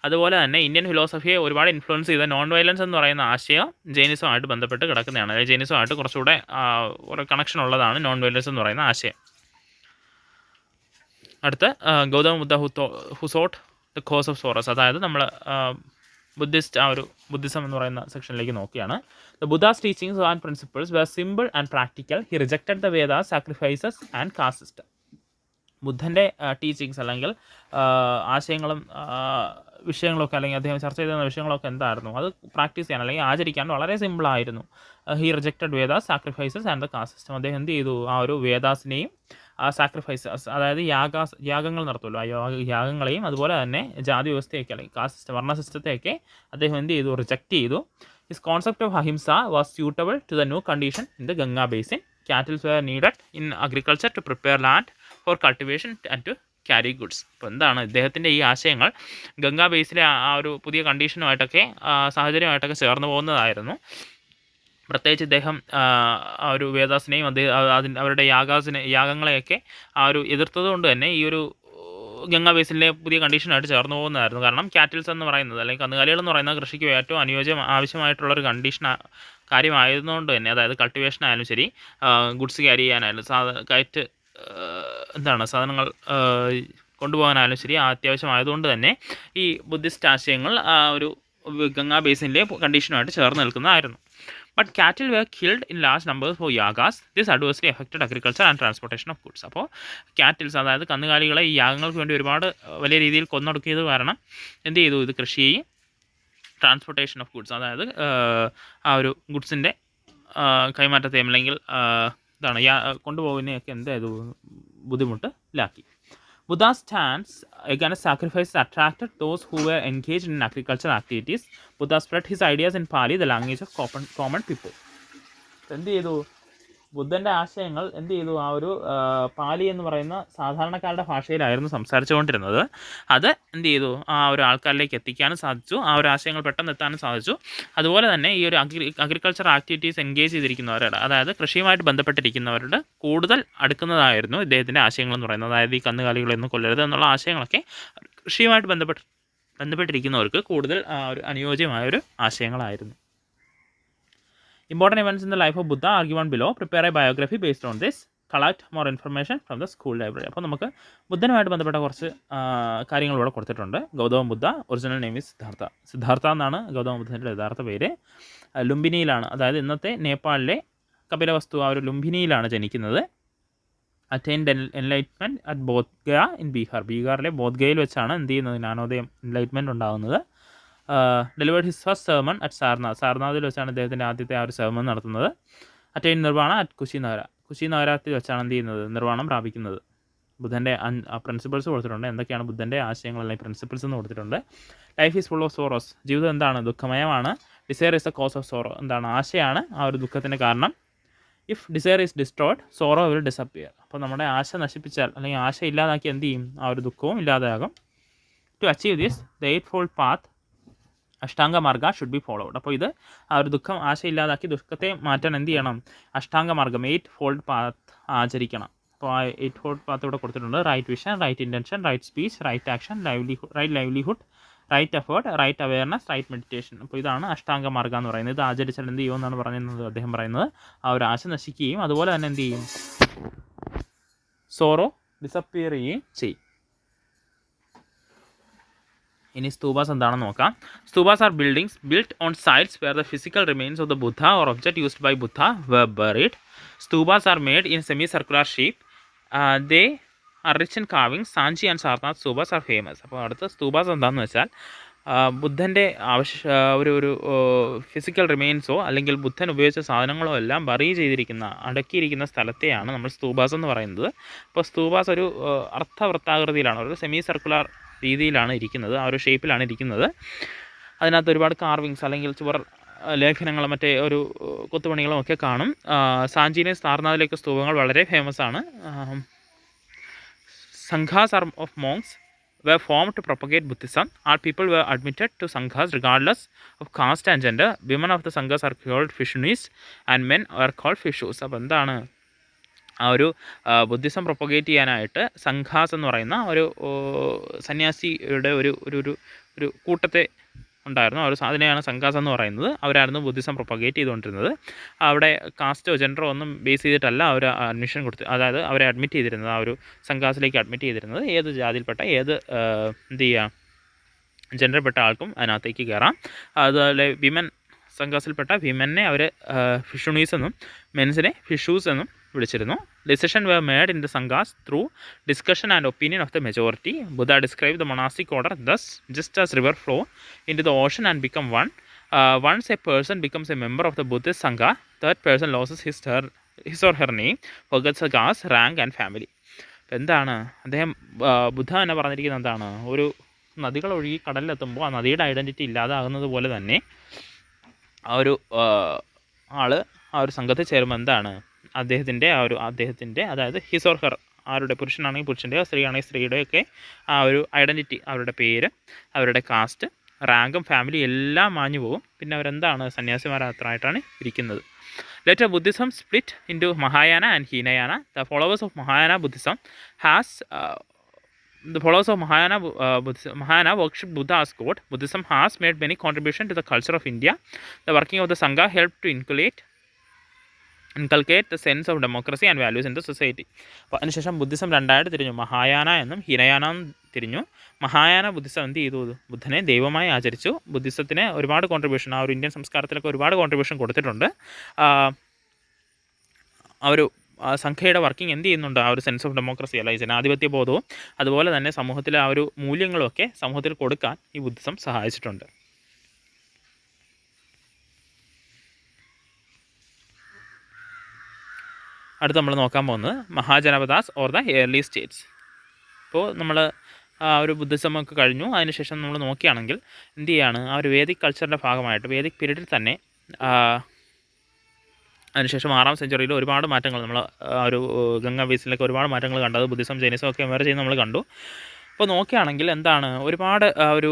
അതുപോലെ തന്നെ ഇന്ത്യൻ ഫിലോസഫിയെ ഒരുപാട് ഇൻഫ്ലുവൻസ് ചെയ്ത നോൺ വയലൻസ് എന്ന് പറയുന്ന ആശയം ജൈനിസമായിട്ട് ബന്ധപ്പെട്ട് കിടക്കുന്നതാണ്. അതായത് ജൈനിസമായിട്ട് കുറച്ചുകൂടെ ഒരു കണക്ഷൻ ഉള്ളതാണ് നോൺ വയലൻസ് എന്ന് പറയുന്ന ആശയം. അടുത്ത് Gautama Buddha who sought the cause of sorrows, അതായത് നമ്മൾ ബുദ്ധിസ്റ്റ്, ആ ഒരു ബുദ്ധിസം എന്ന് പറയുന്ന സെക്ഷനിലേക്ക് നോക്കിയാണ്. The Buddha's teachings and principles were simple and practical. He rejected the Vedas, sacrifices and caste system. ബുദ്ധൻ്റെ ടീച്ചിങ്സ് അല്ലെങ്കിൽ ആശയങ്ങളും വിഷയങ്ങളൊക്കെ, അല്ലെങ്കിൽ അദ്ദേഹം ചർച്ച ചെയ്തിരുന്ന വിഷയങ്ങളൊക്കെ എന്തായിരുന്നു, അത് പ്രാക്ടീസ് ചെയ്യാൻ അല്ലെങ്കിൽ ആചരിക്കാൻ വളരെ സിമ്പിളായിരുന്നു. He rejected Vedas, sacrifices and the caste system. അദ്ദേഹം എന്ത് ചെയ്തു, ആ ഒരു വേദാസിനെയും സാക്രിഫൈസസ്, അതായത് യാഗങ്ങൾ നടത്തുമല്ലോ, ആ യാഗങ്ങളെയും അതുപോലെ തന്നെ ജാതി വ്യവസ്ഥയൊക്കെ അല്ലെങ്കിൽ കാസ്റ്റ് വർണ്ണ സിസ്റ്റത്തെയൊക്കെ അദ്ദേഹം എന്ത് ചെയ്തു, റിജക്റ്റ് ചെയ്തു. His concept of ahimsa was suitable to the new condition in the Ganga basin. Cattles were needed in agriculture to prepare land for cultivation and to carry goods. അപ്പോൾ എന്താണ് ഇദ്ദേഹത്തിൻ്റെ ഈ ആശയങ്ങൾ ഗംഗാ ബേസിലെ ആ ഒരു പുതിയ കണ്ടീഷനുമായിട്ടൊക്കെ സാഹചര്യമായിട്ടൊക്കെ ചേർന്ന് പോകുന്നതായിരുന്നു. പ്രത്യേകിച്ച് ഇദ്ദേഹം ആ ഒരു വേദാസിനെയും അവരുടെ യാഗങ്ങളെയൊക്കെ ആ ഒരു എതിർത്തത് കൊണ്ട് തന്നെ ഈ ഒരു ഗംഗാ ബേസിലെ പുതിയ കണ്ടീഷനായിട്ട് ചേർന്ന് പോകുന്നതായിരുന്നു. കാരണം കാറ്റിൽസ് എന്ന് പറയുന്നത് അല്ലെങ്കിൽ കന്നുകാലികൾ എന്ന് പറയുന്നത് കൃഷിക്ക് ഏറ്റവും ആവശ്യമായിട്ടുള്ളൊരു കാര്യമായതുകൊണ്ട് തന്നെ, അതായത് കൾട്ടിവേഷൻ ആയാലും ശരി, ഗുഡ്സ് ക്യാരി ചെയ്യാനായാലും, സാധനങ്ങൾ കൊണ്ടുപോകാനായാലും ശരി, അത്യാവശ്യമായതുകൊണ്ട് തന്നെ ഈ ബുദ്ധിസ്റ്റ് ആശയങ്ങൾ ആ ഒരു ഗംഗാ ബേസിൻ്റെ കണ്ടീഷനുമായിട്ട് ചേർന്ന് നിൽക്കുന്നതായിരുന്നു. But cattle were killed in large numbers for yagas. This adversely affected agriculture and transportation of goods. അപ്പോൾ കാറ്റിൽസ്, അതായത് കന്നുകാലികളെ ഈ യാഗങ്ങൾക്ക് വേണ്ടി ഒരുപാട് വലിയ രീതിയിൽ കൊന്നൊടുക്കിയത് കാരണം എന്ത് ചെയ്തു, ഇത് കൃഷിയെയും ട്രാൻസ്പോർട്ടേഷൻ ഓഫ് ഗുഡ്സ്, അതായത് ആ ഒരു ഗുഡ്സിൻ്റെ കൈമാറ്റത്തെയും അല്ലെങ്കിൽ കൊണ്ടുപോകുന്നതൊക്കെ എന്ത് ചെയ്തു, ബുദ്ധിമുട്ടിലാക്കി. Buddha's stance against sacrifices attracted those who were engaged in agricultural activities. Buddha spread his ideas in Pali, the language of common people. എന്ത് ചെയ്തു, ബുദ്ധൻ്റെ ആശയങ്ങൾ എന്ത് ചെയ്തു, ആ ഒരു പാലി എന്ന് പറയുന്ന സാധാരണക്കാരുടെ ഭാഷയിലായിരുന്നു സംസാരിച്ചുകൊണ്ടിരുന്നത്. അത് എന്ത് ചെയ്തു, ആ ഒരു ആൾക്കാരിലേക്ക് എത്തിക്കാനും സാധിച്ചു, ആ ഒരു ആശയങ്ങൾ പെട്ടെന്ന് എത്താനും സാധിച്ചു. അതുപോലെ തന്നെ ഈ ഒരു അഗ്രികൾച്ചർ ആക്ടിവിറ്റീസ് എൻഗേജ് ചെയ്തിരിക്കുന്നവരുടെ, അതായത് കൃഷിയുമായിട്ട് ബന്ധപ്പെട്ടിരിക്കുന്നവരുടെ കൂടുതൽ അടുക്കുന്നതായിരുന്നു ഇദ്ദേഹത്തിൻ്റെ ആശയങ്ങൾ എന്ന് പറയുന്നത്. അതായത് ഈ കന്നുകാലികളൊന്നും കൊല്ലരുത് എന്നുള്ള ആശയങ്ങളൊക്കെ കൃഷിയുമായിട്ട് ബന്ധപ്പെട്ടിരിക്കുന്നവർക്ക് കൂടുതൽ ഒരു അനുയോജ്യമായൊരു ആശയങ്ങളായിരുന്നു. Important events in the life of Buddha are given below. Prepare a biography based on this. Collect more information from the school library. അപ്പോൾ നമുക്ക് ബുദ്ധനുമായിട്ട് ബന്ധപ്പെട്ട കുറച്ച് കാര്യങ്ങൾ ഇവിടെ കൊടുത്തിട്ടുണ്ട്. ഗൗതമ ബുദ്ധ, ഒറിജിനൽ നെയിം ഈസ് സിദ്ധാർത്ഥ എന്നാണ് ഗൗതമ ബുദ്ധൻ്റെ യഥാർത്ഥ പേര്. ലുംബിനിയിലാണ്, അതായത് ഇന്നത്തെ നേപ്പാളിലെ കപിലവസ്തു ആ ഒരു ലുംബിനിയിലാണ് ജനിക്കുന്നത്. Attained enlightenment at Bodh Gaya in ബീഹാറിലെ ബോധ്ഗയയിൽ വെച്ചാണ് എന്ത് ചെയ്യുന്നത്, ജ്ഞാനോദയം എൻലൈറ്റ്മെൻറ്റ് ഉണ്ടാകുന്നത്. Delivered his first sermon at സാർനാഥിൽ വെച്ചാണ് അദ്ദേഹത്തിൻ്റെ ആദ്യത്തെ ആ ഒരു സെർമൺ നടത്തുന്നത്. അറ്റൈൻ നിർവാണ അറ്റ് കുശിനഗരത്തിൽ വെച്ചാണ് എന്ത് ചെയ്യുന്നത്, നിർവാണം പ്രാപിക്കുന്നത്. ബുദ്ധൻ്റെ പ്രിൻസിപ്പിൾസ് കൊടുത്തിട്ടുണ്ട്, എന്തൊക്കെയാണ് ബുദ്ധൻ്റെ ആശയങ്ങൾ അല്ലെങ്കിൽ പ്രിൻസിപ്പിൾസ് എന്ന് കൊടുത്തിട്ടുണ്ട്. Life is full of sorrows, ജീവിതം എന്താണ്, ദുഃഖമയമാണ്. Desire is the cause of sorrow, എന്താണ്, ആശയാണ് ആ ഒരു ദുഃഖത്തിൻ്റെ കാരണം. If desire is destroyed sorrow will disappear. അപ്പോൾ നമ്മുടെ ആശ നശിപ്പിച്ചാൽ അല്ലെങ്കിൽ ആശ ഇല്ലാതാക്കി എന്ത് ചെയ്യും, ആ ഒരു ദുഃഖവും ഇല്ലാതാകും. To achieve this the 8-fold path ashtanga marga should be followed. അപ്പോൾ ഇത് ആ ഒരു ആശയില്ലാതാക്കി ദുഃഖത്തെ മാറ്റാൻ എന്ത് ചെയ്യണം, അഷ്ടാംഗ മാർഗം 8-fold പാത്ത് ആചരിക്കണം. അപ്പോൾ ആ 8-fold പാത്ത് ഇവിടെ കൊടുത്തിട്ടുണ്ട്. Right vision, right intention, right speech, right action, right livelihood, right effort, right awareness, right meditation. അപ്പോൾ ഇതാണ് അഷ്ടാംഗ മാർഗ എന്ന് പറയുന്നത്. ഇത് ആചരിച്ചാൽ എന്ത് ചെയ്യുമെന്നാണ് പറയുന്നത്, അദ്ദേഹം പറയുന്നത് ആ ഒരു ആശ നശിക്കുകയും അതുപോലെ തന്നെ എന്ത് ചെയ്യും, സോറോ ഡിസപ്പിയർ ചെയ്യുകയും ചെയ്യും. ഇനി സ്തൂപാസ് എന്താണെന്ന് നോക്കാം. Stupas are buildings built on sites where the physical remains of the Buddha or object used by Buddha were buried. Stupas are made in semi-circular shape. They are rich in carvings. Sanchi and Sarnath stupas are famous. അപ്പോൾ അടുത്ത സ്തൂപാസ് എന്താണെന്ന് വെച്ചാൽ ബുദ്ധൻ്റെ ഒരു physical റിമെയിൻസോ അല്ലെങ്കിൽ ബുദ്ധൻ ഉപയോഗിച്ച സാധനങ്ങളോ എല്ലാം bury ചെയ്തിരിക്കുന്ന അടക്കിയിരിക്കുന്ന സ്ഥലത്തെയാണ് നമ്മൾ സ്തൂപാസ് എന്ന് പറയുന്നത്. അപ്പോൾ സ്തൂപാസ് ഒരു അർത്ഥവൃത്താകൃതിയിലാണ്, ഒരു സെമി സർക്കുലർ രീതിയിലാണ് ഇരിക്കുന്നത്, ആ ഒരു ഷേപ്പിലാണ് ഇരിക്കുന്നത്. അതിനകത്ത് ഒരുപാട് കാർവിങ്സ് അല്ലെങ്കിൽ ചുവർ ലേഖനങ്ങളും മറ്റേ ഒരു കൊത്തുപണികളും ഒക്കെ കാണും. സാഞ്ചിയിലെ സാർനാഥിലേക്ക് സ്തൂപങ്ങൾ വളരെ ഫേമസ് ആണ്. Sanghas are of monks were formed to propagate Buddhism. All people were admitted to sanghas regardless of caste and gender. Women of the sanghas are called Vishunis and men are called Vishus. അപ്പോൾ എന്താണ് ആ ഒരു Buddhism propagate ചെയ്യാനായിട്ട് സംഘാസ് എന്ന് പറയുന്ന ഒരു സന്യാസിയുടെ ഒരു കൂട്ടത്തെ ഉണ്ടായിരുന്നു. അതിനെയാണ് സംഘാസ് എന്ന് പറയുന്നത്. അവരായിരുന്നു ബുദ്ധിസം പ്രൊപ്പഗേറ്റ് ചെയ്തുകൊണ്ടിരുന്നത്. അവിടെ കാസ്റ്റോ ജെൻഡറോ ഒന്നും ബേസ് ചെയ്തിട്ടല്ല അവർ അഡ്മിഷൻ അതായത് അവരെ അഡ്മിറ്റ് ചെയ്തിരുന്നത്, ആ ഒരു സംഘാസിലേക്ക് അഡ്മിറ്റ് ചെയ്തിരുന്നത്. ഏത് ജാതിയിൽപ്പെട്ട എന്ത് ചെയ്യുക ജെൻഡറിൽപ്പെട്ട ആൾക്കും അതിനകത്തേക്ക് കയറാം. അതുപോലെ സംഘാസിൽപ്പെട്ട വിമനെ അവർ ഫിഷുണീസ് എന്നും മെൻസിനെ ഫിഷൂസ് എന്നും വിളിച്ചിരുന്നു. Decisions were made in the sanghas through discussion and opinion of the majority. Buddha described the monastic order thus: just as river flow into the ocean and become one, once a person becomes a member of the Buddhist sangha, that person loses his or her name, forgets the caste, rank and family. എന്താണ് അദ്ദേഹം ബുദ്ധ തന്നെ പറഞ്ഞിരിക്കുന്നത്? എന്താണ്, ഒരു നദികൾ ഒഴുകി കടലിലെത്തുമ്പോൾ ആ നദിയുടെ ഐഡൻറ്റിറ്റി ഇല്ലാതാകുന്നത് പോലെ തന്നെ ആ ഒരു ആള് ആ ഒരു സംഘത്തിൽ ചേരുമ്പോൾ എന്താണ് അദ്ദേഹത്തിൻ്റെ അതായത് ഹിസ് ഓർ ഹെർ, ആരുടെ പുരുഷനാണെങ്കിൽ പുരുഷൻ്റെയോ സ്ത്രീയാണെങ്കിൽ സ്ത്രീയുടെയൊക്കെ ആ ഒരു ഐഡൻറ്റിറ്റി, അവരുടെ പേര്, അവരുടെ കാസ്റ്റ്, റാങ്കും ഫാമിലി എല്ലാം മാഞ്ഞു പോകും. പിന്നെ അവരെന്താണ് സന്യാസിമാരായിട്ടാണ് ഇരിക്കുന്നത്. Later Buddhism split into Mahayana and Hinayana. The followers of Mahayana Buddhism Mahayana worship Buddha as God. Buddhism has made many contributions to the culture of India. The working of the Sangha helped to inculcate the sense of democracy and values in the society. അപ്പോൾ അതിനുശേഷം Buddhism രണ്ടായിട്ട് തിരിഞ്ഞു, മഹായാന എന്നും ഹിനയാന എന്നും തിരിഞ്ഞു. Mahayana Buddhism എന്ത് ചെയ്തു? ബുദ്ധനെ ദൈവമായി ആചരിച്ചു. ബുദ്ധിസത്തിന് ഒരുപാട് കോൺട്രിബ്യൂഷൻ, ആ ഒരു ഇന്ത്യൻ സംസ്കാരത്തിലൊക്കെ ഒരുപാട് കോൺട്രിബ്യൂഷൻ കൊടുത്തിട്ടുണ്ട്. ആ ഒരു സംഖ്യയുടെ വർക്കിംഗ് എന്ത് ചെയ്യുന്നുണ്ട്? ആ ഒരു സെൻസ് ഓഫ് ഡെമോക്രസി അല്ല, ഈ ജനാധിപത്യ ബോധവും അതുപോലെ തന്നെ സമൂഹത്തിലെ ആ ഒരു മൂല്യങ്ങളുമൊക്കെ സമൂഹത്തിൽ കൊടുക്കാൻ ഈ ബുദ്ധിസം സഹായിച്ചിട്ടുണ്ട്. അടുത്ത് നമ്മൾ നോക്കാൻ പോകുന്നത് Mahajanapadas or the early States. ഇപ്പോൾ നമ്മൾ ആ ഒരു ബുദ്ധിസമൊക്കെ കഴിഞ്ഞു. അതിനുശേഷം നമ്മൾ നോക്കുകയാണെങ്കിൽ എന്ത് ചെയ്യാണ്, ആ ഒരു വേദിക് കൾച്ചറിൻ്റെ ഭാഗമായിട്ട് വേദിക് പീരീഡിൽ തന്നെ അതിനുശേഷം 6ാം സെഞ്ചുറിയിൽ ഒരുപാട് മാറ്റങ്ങൾ നമ്മൾ ആ ഒരു ഗംഗാ ബേസിലൊക്കെ ഒരുപാട് മാറ്റങ്ങൾ കണ്ടത് ബുദ്ധിസം ജൈനിസം ഒക്കെ എമർജ് ചെയ്യുന്നത് നമ്മൾ കണ്ടു. അപ്പോൾ നോക്കുകയാണെങ്കിൽ എന്താണ്, ഒരുപാട് ഒരു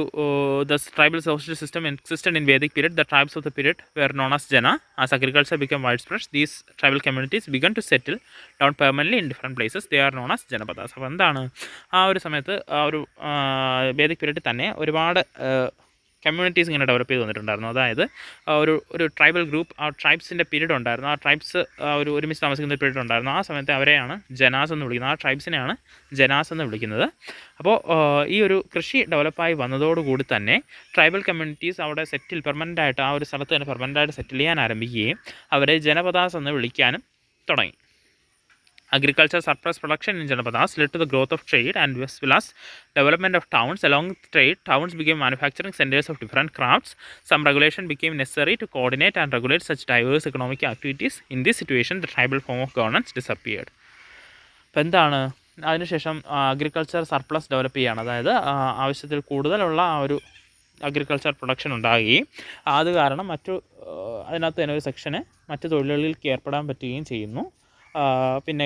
the tribal social system existed in Vedic period. The tribes of the period were known as jana. As agriculture became wide spread, these tribal communities began to settle down permanently in different places. They are known as janapadas. അപ്പോൾ എന്താണ്, ആ ഒരു സമയത്ത് ആ ഒരു Vedic പീരിയഡിൽ തന്നെ ഒരുപാട് communities ഇങ്ങനെ ഡെവലപ്പ് ചെയ്ത് വന്നിട്ടുണ്ടായിരുന്നു. അതായത് ഒരു ട്രൈബൽ ഗ്രൂപ്പ്, ആ ട്രൈബ്സിൻ്റെ പീരീഡ് ഉണ്ടായിരുന്നു. ആ ട്രൈബ്സ് ഒരുമിച്ച് താമസിക്കുന്ന പീരീഡ് ഉണ്ടായിരുന്നു. ആ സമയത്ത് അവരെയാണ് ജനാസ് എന്ന് വിളിക്കുന്നത്. ആ ട്രൈബ്സിനെയാണ് ജനാസ് എന്ന് വിളിക്കുന്നത്. അപ്പോൾ ഈ ഒരു കൃഷി ഡെവലപ്പായി വന്നതോടുകൂടി തന്നെ ട്രൈബൽ കമ്മ്യൂണിറ്റീസ് അവിടെ പെർമനൻ്റായിട്ട് ആ ഒരു സ്ഥലത്ത് തന്നെ പെർമനൻ്റായിട്ട് സെറ്റിൽ ചെയ്യാൻ ആരംഭിക്കുകയും അവരെ ജനപദാസ് എന്ന് വിളിക്കാനും തുടങ്ങി. Agriculture surplus production in Janapadas led to the growth of trade and as well as development of towns. Along with trade, towns became manufacturing centers of different crafts. Some regulation became necessary to coordinate and regulate such diverse economic activities. In this situation, the tribal form of governance disappeared. അപ്പോൾ എന്താണ്, അതിനുശേഷം agriculture surplus develop ചെയ്യുകയാണ്. അതായത് ആവശ്യത്തിൽ കൂടുതലുള്ള ആ ഒരു agriculture production ഉണ്ടാകുകയും അത് കാരണം അതിനകത്ത് തന്നെ ഒരു സെക്ഷന് മറ്റു തൊഴിലുകളിൽ ഏർപ്പെടാൻ പറ്റുകയും ചെയ്യുന്നു. പിന്നെ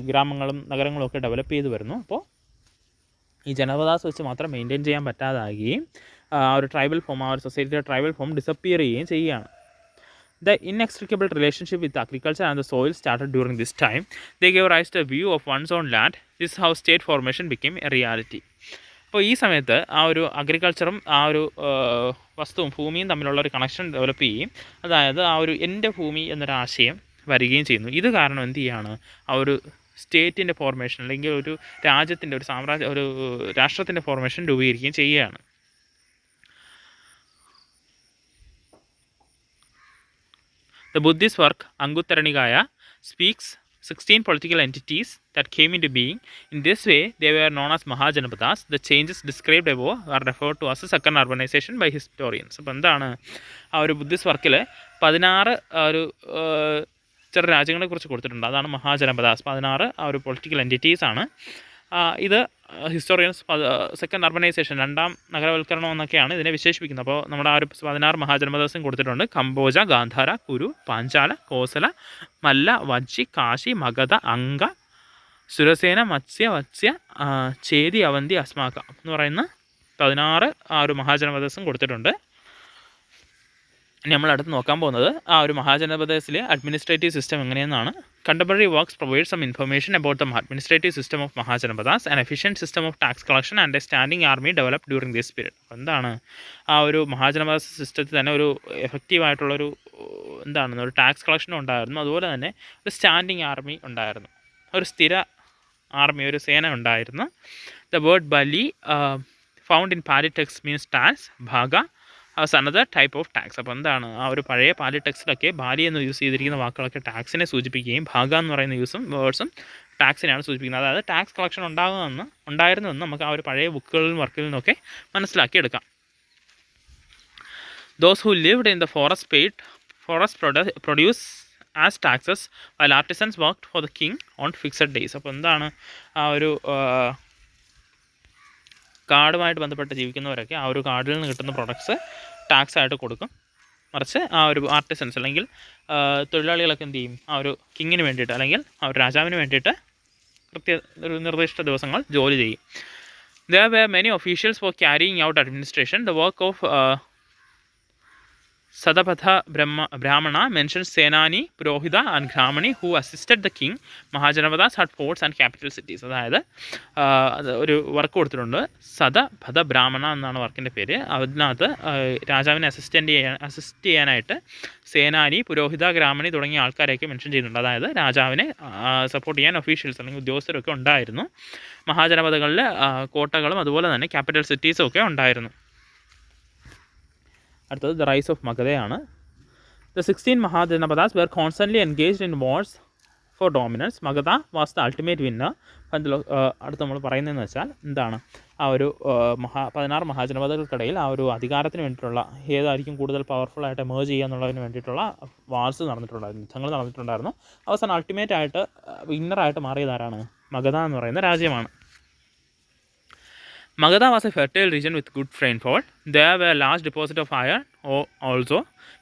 ഗ്രാമങ്ങളും നഗരങ്ങളും ഒക്കെ ഡെവലപ്പ് ചെയ്ത് വരുന്നു. അപ്പോൾ ഈ ജനപദാസ് വെച്ച് മാത്രം മെയിൻറ്റെയിൻ ചെയ്യാൻ പറ്റാതാകുകയും ആ ഒരു ട്രൈബൽ ഫോം, ആ ഒരു സൊസൈറ്റിയുടെ ട്രൈബൽ ഫോം ഡിസപ്പിയർ ചെയ്യുകയും ചെയ്യുകയാണ്. The inextricable relationship with agriculture and the soil started during this time. They gave rise to a view of one's own land. This is how state formation became a reality. അപ്പോൾ ഈ സമയത്ത് ആ ഒരു അഗ്രികൾച്ചറും ആ ഒരു വസ്തുവും ഭൂമിയും തമ്മിലുള്ള ഒരു കണക്ഷൻ ഡെവലപ്പ് ചെയ്യുകയും, അതായത് ആ ഒരു എൻ്റെ ഭൂമി എന്നൊരാശയം വരികയും ചെയ്യുന്നു. ഇത് കാരണം എന്ത് ചെയ്യുകയാണ്, ആ ഒരു സ്റ്റേറ്റിൻ്റെ ഫോർമേഷൻ അല്ലെങ്കിൽ ഒരു രാജ്യത്തിൻ്റെ ഒരു രാഷ്ട്രത്തിൻ്റെ ഫോർമേഷൻ രൂപീകരിക്കുകയും ചെയ്യുകയാണ്. The Buddhist work Anguttara Nikaya speaks 16 political entities that came into being. In this way, they were known as mahajanapadas. The changes described above are referred to as a second urbanization by historians. അപ്പോൾ എന്താണ് ആ ഒരു Buddhist വർക്കിൽ 16 ഒരു ചെറു രാജ്യങ്ങളെക്കുറിച്ച് കൊടുത്തിട്ടുണ്ട്. അതാണ് മഹാജനപദാസ്. 16 ആ ഒരു പൊളിറ്റിക്കൽ എൻറ്റിറ്റീസാണ്. ഇത് ഹിസ്റ്റോറിയൻസ് സെക്കൻഡ് അർബനൈസേഷൻ, രണ്ടാം നഗരവൽക്കരണം എന്നൊക്കെയാണ് ഇതിനെ വിശേഷിപ്പിക്കുന്നത്. അപ്പോൾ നമ്മുടെ ആ ഒരു 16 മഹാജനപദാസും കൊടുത്തിട്ടുണ്ട്. കംബോജ, ഗാന്ധാര, കുരു, പാഞ്ചാല, കോസല, മല്ല, വജ്ജി, കാശി, മഗധ, അംഗ, സുരസേന, മത്സ്യ, വത്സ്യ, ചേതി, അവന്തി, അസ്മാക എന്ന് പറയുന്ന 16 ആ ഒരു മഹാജനപദാസും കൊടുത്തിട്ടുണ്ട്. ഇനി നമ്മൾ അടുത്ത് നോക്കാൻ പോകുന്നത് ആ ഒരു മഹാജനപദസിലെ അഡ്മിനിസ്ട്രേറ്റീവ് സിസ്റ്റം എങ്ങനെയെന്നാണ്. Contemporary works provide some information about the administrative system of mahajanapadas. And efficient system of tax collection and a standing army develop during this period. അപ്പോൾ എന്താണ് ആ ഒരു മഹാജനപദാസ് സിസ്റ്റത്തിൽ തന്നെ ഒരു എഫക്റ്റീവായിട്ടുള്ളൊരു ഒരു ടാക്സ് കളക്ഷനും ഉണ്ടായിരുന്നു. അതുപോലെ തന്നെ ഒരു സ്റ്റാൻഡിംഗ് ആർമി ഉണ്ടായിരുന്നു, ഒരു സ്ഥിര ആർമി, ഒരു സേന ഉണ്ടായിരുന്നു. ദ വേർഡ് ബലി found in Pali text means tax. ഭാഗ അനദർ ടൈപ്പ് ഓഫ് ടാക്സ്. അപ്പോൾ എന്താണ് ആ ഒരു പഴയ പാലി ടെക്സ്റ്റിലൊക്കെ ബാലി എന്ന് യൂസ് ചെയ്തിരിക്കുന്ന വാക്കുകളൊക്കെ ടാക്സിനെ സൂചിപ്പിക്കുകയും ഭാഗ എന്ന് പറയുന്ന വേർഡ്സും ടാക്സിനെയാണ് സൂചിപ്പിക്കുന്നത്. അതായത് ടാക്സ് കളക്ഷൻ ഉണ്ടായിരുന്നുവെന്ന് നമുക്ക് ആ ഒരു പഴയ ബുക്കുകളിലും വർക്കിൽ നിന്നൊക്കെ മനസ്സിലാക്കിയെടുക്കാം. Those who lived in the forest produce as taxes while artisans worked for the king on fixed days. അപ്പോൾ എന്താണ് ആ ഒരു കാടുമായിട്ട് ബന്ധപ്പെട്ട് ജീവിക്കുന്നവരൊക്കെ ആ ഒരു കാടിൽ നിന്ന് കിട്ടുന്ന പ്രൊഡക്ട്സ് ടാക്സ് ആയിട്ട് കൊടുക്കും. മറിച്ച് ആ ഒരു ആർട്ടിസൻസ് അല്ലെങ്കിൽ തൊഴിലാളികളൊക്കെ എന്ത് ചെയ്യും, ആ ഒരു കിങ്ങിന് വേണ്ടിയിട്ട് അല്ലെങ്കിൽ ആ ഒരു രാജാവിന് വേണ്ടിയിട്ട് ഒരു നിർദ്ദിഷ്ട ദിവസങ്ങൾ ജോലി ചെയ്യും. There were many officials for carrying out administration. The work of Sadapatha Brahmana mentions Senani, Purohita and Gramani who assisted the king. Mahajanapadas had forts and capital cities. അതായത് ഒരു വർക്ക് കൊടുത്തിട്ടുണ്ട്, സദപഥ ബ്രാഹ്മണ എന്നാണ് വർക്കിൻ്റെ പേര്. അതിനകത്ത് രാജാവിനെ അസിസ്റ്റ് ചെയ്യാനായിട്ട് സേനാനി, പുരോഹിത, ഗ്രാമണി തുടങ്ങിയ ആൾക്കാരെയൊക്കെ മെൻഷൻ ചെയ്യുന്നുണ്ട്. അതായത് രാജാവിനെ സപ്പോർട്ട് ചെയ്യാൻ ഒഫീഷ്യൽസ് അല്ലെങ്കിൽ ഉദ്യോഗസ്ഥരൊക്കെ ഉണ്ടായിരുന്നു. മഹാജനപദങ്ങളിൽ കോട്ടകളും അതുപോലെ തന്നെ ക്യാപിറ്റൽ സിറ്റീസും ഒക്കെ ഉണ്ടായിരുന്നു. അടുത്തത് ദ റൈസ് ഓഫ് മഗധയാണ്. The 16 mahajanapadas were constantly engaged in wars for dominance. Magadha was the ultimate winner. അടുത്ത് നമ്മൾ പറയുന്നതെന്ന് വെച്ചാൽ എന്താണ് ആ ഒരു 16 മഹാജനപദങ്ങൾക്കിടയിൽ ആ ഒരു അധികാരത്തിന് വേണ്ടിയിട്ടുള്ള ഏതായിരിക്കും കൂടുതൽ പവർഫുള്ളായിട്ട് എമേർജ് ചെയ്യുക എന്നുള്ളതിന് വേണ്ടിയിട്ടുള്ള വാർസ് നടന്നിട്ടുണ്ടായിരുന്നു, യുദ്ധങ്ങൾ നടന്നിട്ടുണ്ടായിരുന്നു. അവസാനം അൾട്ടിമേറ്റ് ആയിട്ട് വിന്നറായിട്ട് മാറിയതാരാണ്? മഗധ എന്ന് പറയുന്ന രാജ്യമാണ്. Magadha was a fertile region with good rainfall. There were large deposits of iron also.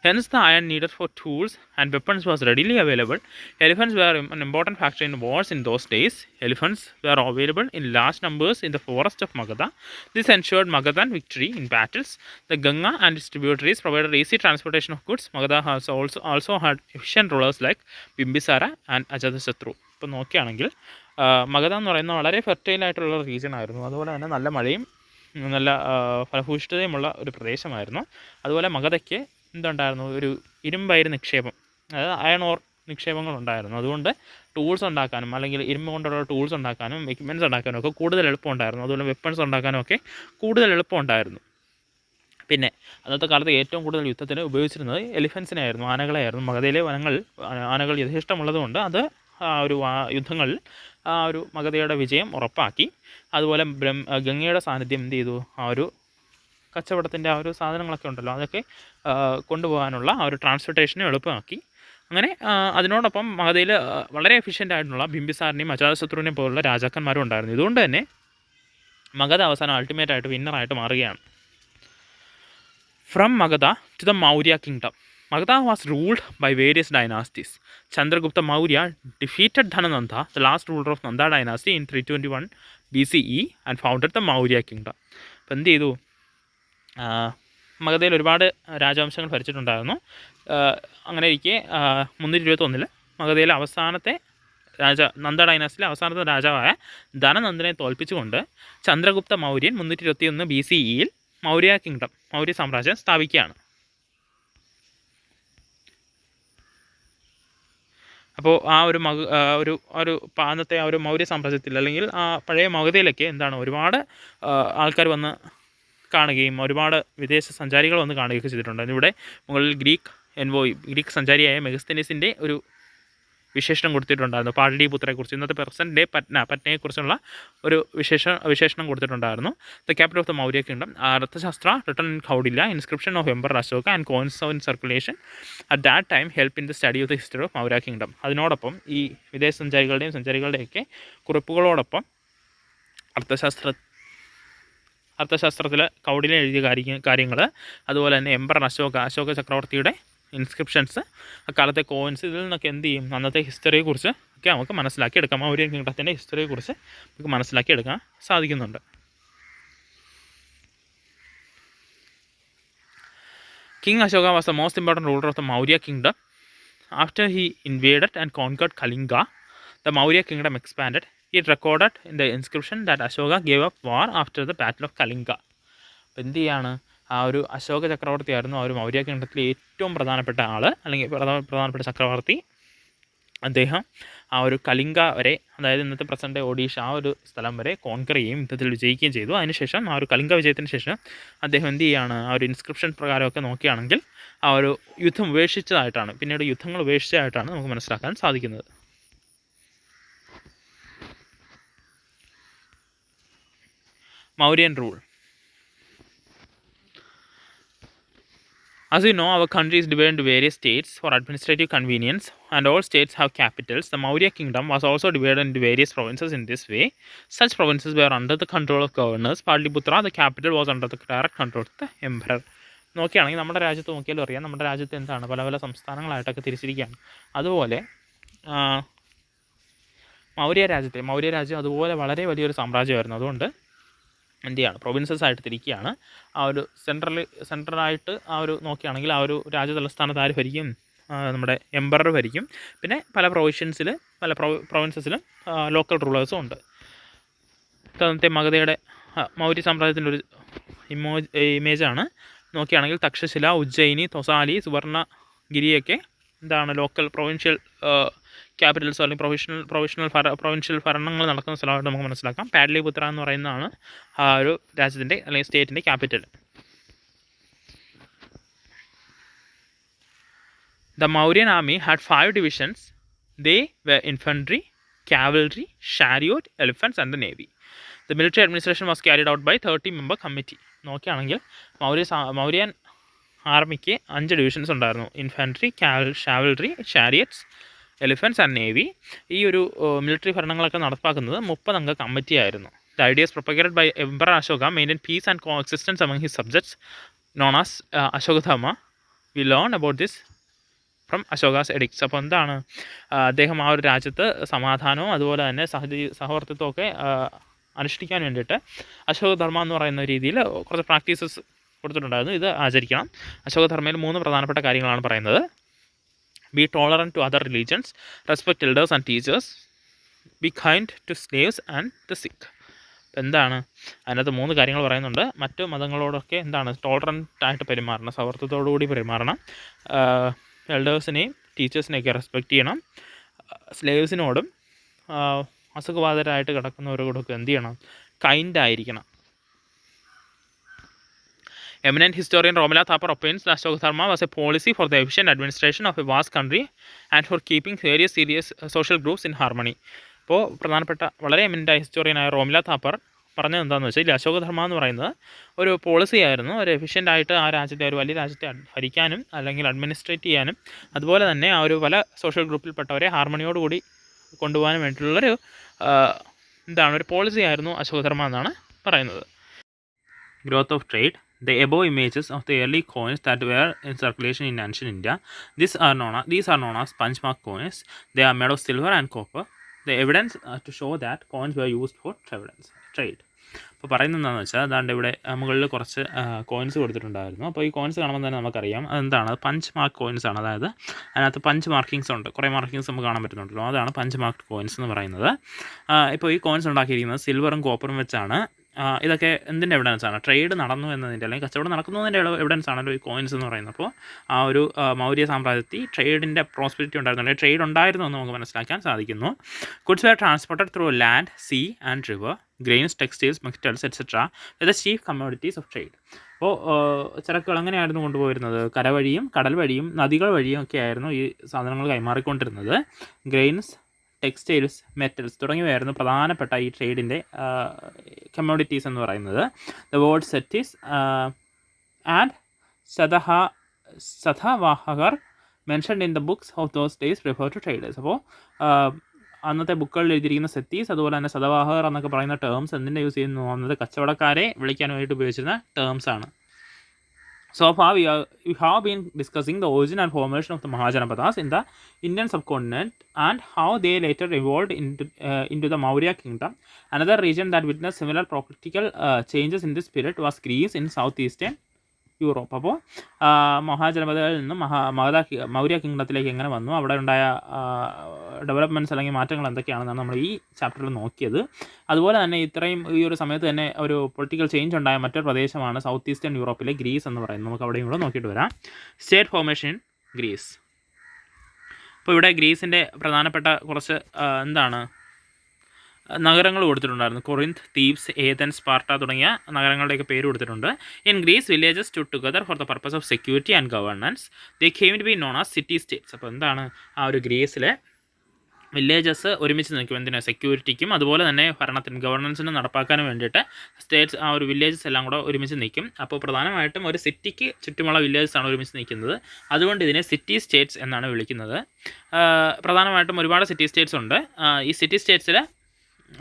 Hence, the iron needed for tools and weapons was readily available. Elephants were an important factor in wars in those days. Elephants were available in large numbers in the forest of Magadha. This ensured Magadhan victory in battles. The Ganga and its tributaries provided easy transportation of goods. Magadha has also had efficient rulers like Bimbisara and Ajatasatru. ഇപ്പോൾ നോക്കുകയാണെങ്കിൽ മഗധ എന്ന് പറയുന്ന വളരെ ഫെർട്ടൈലായിട്ടുള്ള region ആയിരുന്നു. അതുപോലെ തന്നെ നല്ല മഴയും നല്ല ഫലഭൂയിഷ്ഠതയുമുള്ള ഒരു പ്രദേശമായിരുന്നു. അതുപോലെ മഗധയ്ക്ക് എന്തുണ്ടായിരുന്നു, ഒരു ഇരുമ്പയിര് നിക്ഷേപം, അതായത് അയൺ ഓർ നിക്ഷേപങ്ങളുണ്ടായിരുന്നു. അതുകൊണ്ട് ടൂൾസ് ഉണ്ടാക്കാനും അല്ലെങ്കിൽ ഇരുമ്പ് കൊണ്ടുള്ള ടൂൾസ് ഉണ്ടാക്കാനും എക്യുപ്മെൻറ്റ്സ് ഉണ്ടാക്കാനും ഒക്കെ കൂടുതൽ എളുപ്പമുണ്ടായിരുന്നു. അതുപോലെ വെപ്പൺസ് ഉണ്ടാക്കാനും ഒക്കെ കൂടുതൽ എളുപ്പമുണ്ടായിരുന്നു. പിന്നെ അന്നത്തെ കാലത്ത് ഏറ്റവും കൂടുതൽ യുദ്ധത്തിന് ഉപയോഗിച്ചിരുന്നത് എലിഫൻസിനായിരുന്നു, ആനകളെയായിരുന്നു. മഗധയിലെ ആനകൾ യഥേഷ്ടമുള്ളതുകൊണ്ട് അത് ആ ഒരു യുദ്ധങ്ങളിൽ ആ ഒരു മഗധയുടെ വിജയം ഉറപ്പാക്കി. അതുപോലെ ഗംഗയുടെ സാന്നിധ്യം എന്ത് ചെയ്തു, ആ ഒരു കച്ചവടത്തിൻ്റെ ആ ഒരു സാധനങ്ങളൊക്കെ ഉണ്ടല്ലോ അതൊക്കെ കൊണ്ടുപോകാനുള്ള ആ ഒരു ട്രാൻസ്പോർട്ടേഷനും എളുപ്പമാക്കി. അങ്ങനെ അതിനോടൊപ്പം മഗധയിൽ വളരെ എഫിഷ്യൻ്റ് ആയിട്ടുള്ള ബിംബിസാറിനെയും അജാതശത്രുവിനെയും പോലുള്ള രാജാക്കന്മാരും ഉണ്ടായിരുന്നു. ഇതുകൊണ്ട് തന്നെ മഗധ അവസാനം അൾട്ടിമേറ്റ് ആയിട്ട് വിന്നറായിട്ട് മാറുകയാണ്. From Magadha to the Maurya kingdom. Magadha was ruled by various dynasties. Chandragupta Maurya defeated Dhanananda, the last ruler of Nanda dynasty, in 321 BCE and founded the Maurya kingdom. അപ്പോൾ എന്ത് ചെയ്തു, മഗധയിൽ ഒരുപാട് രാജവംശങ്ങൾ ഭരിച്ചിട്ടുണ്ടായിരുന്നു. അങ്ങനെ ഇരിക്കെ 321 മഗധയിലെ അവസാനത്തെ നന്ദ ഡൈനാസ്റ്റിയിലെ അവസാനത്തെ രാജാവായ ധനനന്ദനെ തോൽപ്പിച്ചുകൊണ്ട് ചന്ദ്രഗുപ്ത മൗര്യൻ 321 BCEയിൽ മൗര്യ സാമ്രാജ്യം സ്ഥാപിക്കുകയാണ്. അപ്പോൾ ആ ഒരു അന്നത്തെ ആ ഒരു മൗര്യ സാമ്രാജ്യത്തിൽ അല്ലെങ്കിൽ ആ പഴയ മഗധയിലൊക്കെ എന്താണ് ഒരുപാട് ആൾക്കാർ വന്ന് കാണുകയും ഒരുപാട് വിദേശ സഞ്ചാരികൾ വന്ന് കാണുകയൊക്കെ ചെയ്തിട്ടുണ്ട്. ഇവിടെ മുകളിൽ ഗ്രീക്ക് സഞ്ചാരിയായ മെഗസ്തനീസിൻ്റെ ഒരു വിശേഷണം കൊടുത്തിട്ടുണ്ടായിരുന്നു. പാടലീപുത്രയെക്കുറിച്ച്, ഇന്നത്തെ പ്രസൻറ്റ് ഡേ പറ്റ്നയെക്കുറിച്ചുള്ള ഒരു വിശേഷണം കൊടുത്തിട്ടുണ്ടായിരുന്നു. The capital of the Maurya kingdom, Arthashastra written in Kautilya, inscription of emperor Ashoka and coins in circulation at that time help in the study of the history of Maurya kingdom. അതിനോടൊപ്പം ഈ വിദേശ സഞ്ചാരികളുടെയൊക്കെ കുറിപ്പുകളോടൊപ്പം അർത്ഥശാസ്ത്രത്തിൽ കൗഡില്യം എഴുതിയ കാര്യങ്ങൾ, അതുപോലെ തന്നെ എംപറർ അശോക ചക്രവർത്തിയുടെ ഇൻസ്ക്രിപ്ഷൻസ്, അക്കാലത്തെ കോയിൻസ്, ഇതിൽ നിന്നൊക്കെ എന്ത് ചെയ്യും, അന്നത്തെ ഹിസ്റ്ററിയെക്കുറിച്ച് ഒക്കെ നമുക്ക് മനസ്സിലാക്കിയെടുക്കാം. മൗര്യൻ കിങ്ഡത്തിൻ്റെ ഹിസ്റ്ററിയെക്കുറിച്ച് നമുക്ക് മനസ്സിലാക്കിയെടുക്കാൻ സാധിക്കുന്നുണ്ട്. King Ashoka was the most important ruler of the Maurya kingdom. After he invaded and conquered Kalinga, the Maurya kingdom expanded. It recorded in the inscription that Ashoka gave up war after the battle of Kalinga. അപ്പോൾ എന്ത് ചെയ്യാണ്, ആ ഒരു അശോക ചക്രവർത്തിയായിരുന്നു ആ ഒരു മൗര്യ കിങ്ഡത്തിലെ ഏറ്റവും പ്രധാനപ്പെട്ട ആൾ, അല്ലെങ്കിൽ പ്രധാനപ്പെട്ട ചക്രവർത്തി. അദ്ദേഹം ആ ഒരു കലിംഗ വരെ, അതായത് ഇന്നത്തെ പ്രസൻറ്റ് ഒഡീഷ, ആ ഒരു സ്ഥലം വരെ കോൺകർ ചെയ്യുകയും യുദ്ധത്തിൽ വിജയിക്കുകയും ചെയ്തു. അതിനുശേഷം ആ ഒരു കലിംഗ വിജയത്തിന് ശേഷം അദ്ദേഹം എന്ത് ചെയ്യുകയാണ്, ആ ഒരു ഇൻസ്ക്രിപ്ഷൻ പ്രകാരമൊക്കെ നോക്കുകയാണെങ്കിൽ ആ ഒരു യുദ്ധം ഉപേക്ഷിച്ചതായിട്ടാണ്, പിന്നീട് യുദ്ധങ്ങൾ ഉപേക്ഷിച്ചതായിട്ടാണ് നമുക്ക് മനസ്സിലാക്കാൻ സാധിക്കുന്നത്. Mauryan rule. As you know, our country is divided into various states for administrative convenience, and all states have capitals. The Maurya kingdom was also divided into various provinces in this way. Such provinces were under the control of governors. Pataliputra, the capital, was under the direct control of the emperor. നോക്കുകയാണെങ്കിൽ നമ്മുടെ രാജ്യത്ത് നോക്കിയാലും അറിയാം, നമ്മുടെ രാജ്യത്ത് എന്താണ് പല പല സംസ്ഥാനങ്ങളായിട്ടൊക്കെ തിരിച്ചിരിക്കുകയാണ്. അതുപോലെ മൗര്യ രാജ്യം അതുപോലെ വളരെ വലിയൊരു സാമ്രാജ്യമായിരുന്നു. അതുകൊണ്ട് എന്ത് ചെയ്യാണ്, പ്രൊവിൻസസ് ആയിട്ട് തിരിക്കുകയാണ്. ആ ഒരു സെൻട്രലായിട്ട് ആ ഒരു നോക്കുകയാണെങ്കിൽ ആ ഒരു രാജ്യതലസ്ഥാനത്ത് ആര് ഭരിക്കും, നമ്മുടെ എംപറർ ഭരിക്കും. പിന്നെ പല പ്രൊവിൻസസിലും ലോക്കൽ റൂളേഴ്സും ഉണ്ട്. തന്നത്തെ മഗധയുടെ മൗര്യ സാമ്രാജ്യത്തിൻ്റെ ഒരു ഇമേജാണ്. നോക്കുകയാണെങ്കിൽ തക്ഷശില, ഉജ്ജയിനി, തൊസാലി, സുവർണഗിരിയൊക്കെ എന്താണ് ലോക്കൽ പ്രൊവിൻഷ്യൽ ക്യാപിറ്റൽസ് അല്ലെങ്കിൽ പ്രൊവിൻഷ്യൽ ഭരണങ്ങൾ നടക്കുന്ന സ്ഥലമായിട്ട് നമുക്ക് മനസ്സിലാക്കാം. പാടലിപുത്ര എന്ന് പറയുന്നതാണ് ആ ഒരു രാജ്യത്തിൻ്റെ അല്ലെങ്കിൽ സ്റ്റേറ്റിൻ്റെ capital. The Mauryan army had 5 divisions. They were infantry, cavalry, chariot, elephants and the navy. The military administration was carried out by 30-member committee. നോക്കുകയാണെങ്കിൽ മൗര്യൻ ആർമിക്ക് 5 ഡിവിഷൻസ് ഉണ്ടായിരുന്നു. Infantry, cavalry, chariots, elephants and navy. ഈ ഒരു military ഭരണങ്ങളൊക്കെ നടപ്പാക്കുന്നത് 30 അംഗ committee ആയിരുന്നു. The ideas propagated by emperor Ashoka maintain piece and കോഎക്സിസ്റ്റൻസ് among his subjects known as അശോകധർമ്മ. We learn about this from Ashoka's edicts. അപ്പോൾ എന്താണ്, അദ്ദേഹം ആ ഒരു രാജ്യത്ത് സമാധാനവും അതുപോലെ തന്നെ സഹവർത്തിത്വമൊക്കെ അനുഷ്ഠിക്കാൻ വേണ്ടിയിട്ട് അശോകധർമ്മ എന്ന് പറയുന്ന രീതിയിൽ കുറച്ച് പ്രാക്ടീസസ് കൊടുത്തിട്ടുണ്ടായിരുന്നു. ഇത് ആചരിക്കണം. അശോകധർമ്മയിൽ 3 പ്രധാനപ്പെട്ട കാര്യങ്ങളാണ് പറയുന്നത്. Be tolerant to other religions, respect elders and teachers, be kind to slaves and the sick. എന്താണ് അതിനകത്ത് 3 കാര്യങ്ങൾ പറയുന്നുണ്ട്. മറ്റു മതങ്ങളോടൊക്കെ എന്താണ് ടോളറൻ്റ് ആയിട്ട് പെരുമാറണം, സൗഹൃദത്തോടുകൂടി പെരുമാറണം, എൽഡേഴ്സിനെയും ടീച്ചേഴ്സിനെയൊക്കെ റെസ്പെക്റ്റ് ചെയ്യണം, സ്ലേവ്സിനോടും അസുഖബാധിതരായിട്ട് കിടക്കുന്നവരോടൊക്കെ എന്ത് ചെയ്യണം, കൈൻഡ് ആയിരിക്കണം. Eminent historian Romila Thapar opines that Ashoka was a policy for the efficient administration of a vast country and for keeping various serious social groups in harmony. അപ്പോൾ പ്രധാനപ്പെട്ട വളരെ എമിനൻ്റായ ഹിസ്റ്റോറിയനായ റോമില താപ്പർ പറഞ്ഞത് എന്താണെന്ന് വെച്ചാൽ, ഈ അശോകധർമ്മ എന്ന് പറയുന്നത് ഒരു പോളിസി ആയിരുന്നു. ഒരു എഫിഷ്യൻ്റ് ആയിട്ട് ആ രാജ്യത്തെ, ഒരു വലിയ രാജ്യത്തെ ഭരിക്കാനും അല്ലെങ്കിൽ അഡ്മിനിസ്ട്രേറ്റ് ചെയ്യാനും അതുപോലെ തന്നെ ആ ഒരു പല സോഷ്യൽ ഗ്രൂപ്പിൽപ്പെട്ടവരെ ഹാർമണിയോടുകൂടി കൊണ്ടുപോകാനും വേണ്ടിയിട്ടുള്ളൊരു ഒരു പോളിസി ആയിരുന്നു അശോകധർമ്മ എന്നാണ് പറയുന്നത്. Growth of trade. The above images of the early coins that were in circulation in ancient India, these are known as punch mark coins. They are made of silver and copper. The evidence to show that coins were used for trade. അപ്പോൾ പറയുന്നത് എന്താണെന്ന് വെച്ചാൽ, അതാണ്ട് ഇവിടെ മുകളിൽ കുറച്ച് coins കൊടുത്തിട്ടുണ്ടായിരുന്നു. അപ്പോൾ ഈ കോയിൻസ് കാണുമ്പോൾ തന്നെ നമുക്കറിയാം അതെന്താണ്, പഞ്ച് മാർക്ക് കോയിൻസ് ആണ്. അതായത് അതിനകത്ത് പഞ്ച് മാർക്കിങ്സ് ഉണ്ട്, കുറേ മാർക്കിങ്സ് നമുക്ക് കാണാൻ പറ്റുന്നുണ്ടല്ലോ, അതാണ് പഞ്ച് മാർക്ക് കോയിൻസ് എന്ന് പറയുന്നത്. ഇപ്പോൾ ഈ കോയിൻസ് ഉണ്ടാക്കിയിരിക്കുന്നത് സിൽവറും കോപ്പറും വെച്ചാണ്. ഇതൊക്കെ എന്തിൻ്റെ എവിഡൻസാണ്, ട്രേഡ് നടന്നു എന്നതിൻ്റെ അല്ലെങ്കിൽ കച്ചവടം നടക്കുന്നതിൻ്റെ എവിഡൻസ് ആണല്ലോ ഈ കോയിൻസ് എന്ന് പറയുന്നത്. അപ്പോൾ ആ ഒരു മൗര്യ സാമ്രാജ്യത്തിൽ ട്രേഡിൻ്റെ പ്രോസ്പെരിറ്റി ഉണ്ടായിരുന്നു, അല്ലെങ്കിൽ ട്രേഡ് ഉണ്ടായിരുന്നു എന്ന് നമുക്ക് മനസ്സിലാക്കാൻ സാധിക്കുന്നു. Goods were transported through land, sea and river. Grains, textiles, metals etcetera the chief commodities of trade. അപ്പോൾ ചരക്കുകൾ എങ്ങനെയായിരുന്നു കൊണ്ടുപോയിരുന്നത്? കരവഴിയും കടൽ വഴിയും നദികൾ വഴിയും ഒക്കെ ആയിരുന്നു ഈ സാധനങ്ങൾ കൈമാറിക്കൊണ്ടിരുന്നത്. ഗ്രെയിൻസ്, ടെക്സ്റ്റൈൽസ്, മെറ്റൽസ് തുടങ്ങിയവയായിരുന്നു പ്രധാനപ്പെട്ട ഈ ട്രേഡിൻ്റെ കമ്മോഡിറ്റീസ് എന്ന് പറയുന്നത്. ദ വേർഡ് സെറ്റീസ് ആൻഡ് സതവാഹകർ mentioned in the books of those days refer to traders. അപ്പോൾ അന്നത്തെ ബുക്കുകളിൽ എഴുതിയിരിക്കുന്ന സെറ്റീസ് അതുപോലെ തന്നെ സതവാഹകർ എന്നൊക്കെ പറയുന്ന ടേംസ് എന്തിൻ്റെ യൂസ് ചെയ്യുന്നു? അന്നത്തെ കച്ചവടക്കാരെ വിളിക്കാൻ വേണ്ടിയിട്ട് ഉപയോഗിച്ചിരുന്ന ടേംസ് ആണ്. So far we have been discussing the origin and formation of the mahajanapadas in the Indian subcontinent and how they later evolved into the Maurya kingdom. Another region that witnessed similar political changes in this period was Greece in southeastern Europe. അപ്പോൾ മഹാജനപദകളിൽ നിന്നും മൗര്യ കിങ്ഡത്തിലേക്ക് എങ്ങനെ വന്നു, അവിടെ ഉണ്ടായ developments അല്ലെങ്കിൽ മാറ്റങ്ങൾ എന്തൊക്കെയാണെന്നാണ് നമ്മൾ ഈ ചാപ്റ്ററിൽ നോക്കിയത്. അതുപോലെ തന്നെ ഇത്രയും ഈ ഒരു സമയത്ത് തന്നെ ഒരു പൊളിറ്റിക്കൽ ചേഞ്ച് ഉണ്ടായ മറ്റൊരു പ്രദേശമാണ് സൗത്ത് ഈസ്റ്റേൺ യൂറോപ്പിലെ ഗ്രീസ് എന്ന് പറയുന്നത്. നമുക്ക് അവിടെയും കൂടെ നോക്കിയിട്ട് വരാം. State formation in Greece. അപ്പോൾ ഇവിടെ ഗ്രീസിൻ്റെ പ്രധാനപ്പെട്ട കുറച്ച് നഗരങ്ങൾ കൊടുത്തിട്ടുണ്ടായിരുന്നു. കൊറിന്ത്, തീബ്സ്, ഏതൻസ്, സ്പാർട്ട തുടങ്ങിയ നഗരങ്ങളുടെയൊക്കെ പേര് കൊടുത്തിട്ടുണ്ട്. In Greece villages stood together for the purpose of security and governance. They came to be known as city states. അപ്പോൾ എന്താണ് ആ ഒരു ഗ്രീസിലെ വില്ലേജസ് ഒരുമിച്ച് നിൽക്കും. എന്തിനാ? സെക്യൂരിറ്റിക്കും അതുപോലെ തന്നെ ഭരണത്തിന് ഗവർണൻസിനും നടപ്പാക്കാനും വേണ്ടിയിട്ട് സ്റ്റേറ്റ്സ് ആ ഒരു വില്ലേജസ് എല്ലാം കൂടെ ഒരുമിച്ച് നിൽക്കും. അപ്പോൾ പ്രധാനമായിട്ടും ഒരു സിറ്റിക്ക് ചുറ്റുമുള്ള വില്ലേജസാണ് ഒരുമിച്ച് നിൽക്കുന്നത്. അതുകൊണ്ട് ഇതിനെ സിറ്റി സ്റ്റേറ്റ്സ് എന്നാണ് വിളിക്കുന്നത്. പ്രധാനമായിട്ടും ഒരുപാട് സിറ്റി സ്റ്റേറ്റ്സ് ഉണ്ട്. ഈ സിറ്റി സ്റ്റേറ്റ്സിൽ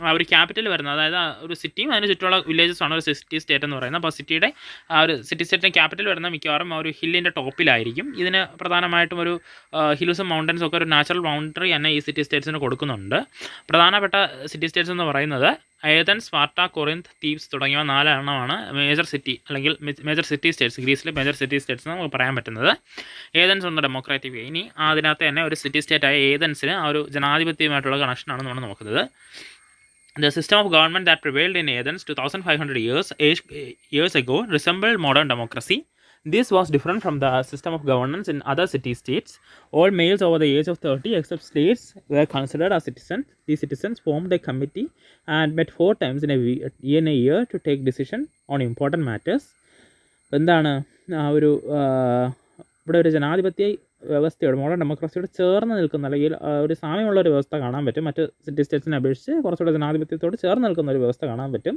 ആ ഒരു ക്യാപിറ്റൽ വരുന്നത്, അതായത് ഒരു സിറ്റിയും അതിന് ചുറ്റുമുള്ള വില്ലേജസ് ആണ് ഒരു സിറ്റി സ്റ്റേറ്റ് എന്ന് പറയുന്നത്. അപ്പോൾ സിറ്റിയുടെ ആ ഒരു സിറ്റി സ്റ്റേറ്റിൻ്റെ ക്യാപിറ്റൽ വരുന്ന മിക്കവാറും ആ ഒരു ഹില്ലിൻ്റെ ടോപ്പിലായിരിക്കും. ഇതിന് പ്രധാനമായിട്ടും ഒരു ഹിൽസും മൗണ്ടൻസും ഒക്കെ ഒരു നാച്ചുറൽ ബൗണ്ടറി തന്നെ ഈ സിറ്റി സ്റ്റേറ്റ്സിന് കൊടുക്കുന്നുണ്ട്. പ്രധാനപ്പെട്ട സിറ്റി സ്റ്റേറ്റ്സ് എന്ന് പറയുന്നത് ഏതൻസ്, സ്പാർട്ട, കൊറിന്ത്, തീബ്സ് തുടങ്ങിയവ 4 എണ്ണമാണ് മേജർ സിറ്റി അല്ലെങ്കിൽ മേജർ സിറ്റി സ്റ്റേറ്റ്സ്. ഗ്രീസിലെ മേജർ സിറ്റി സ്റ്റേറ്റ്സ് നമുക്ക് പറയാൻ പറ്റുന്നത്. ഏതൻസ് ഒന്ന് ഡെമോക്രാറ്റിക്. ഇനി അതിനകത്ത് തന്നെ ഒരു സിറ്റി സ്റ്റേറ്റായ ഏതൻസിന് ആ ഒരു ജനാധിപത്യമായിട്ടുള്ള കണക്ഷനാണ് നമ്മൾ നോക്കുന്നത്. The system of government that prevailed in Athens 2500 years ago resembled modern democracy. This was different from the system of governance in other city-states. All males over the age of 30 except slaves were considered as citizens. These citizens formed a committee and met 4 times in a year to take decision on important matters. എന്താണ് ആ ഒരു ഇവിടെ ഒരു ജനാധിപത്യ വ്യവസ്ഥയോട് modern ഡെമോക്രസിയോട് ചേർന്ന് നിൽക്കുന്ന അല്ലെങ്കിൽ ഒരു സാമ്യമുള്ള ഒരു വ്യവസ്ഥ കാണാൻ പറ്റും. മറ്റ് സിറ്റി സ്റ്റേറ്റ്സിനെ അപേക്ഷിച്ച് കുറച്ചുകൂടെ ജനാധിപത്യത്തോട് ചേർന്ന് നിൽക്കുന്ന ഒരു വ്യവസ്ഥ കാണാൻ പറ്റും.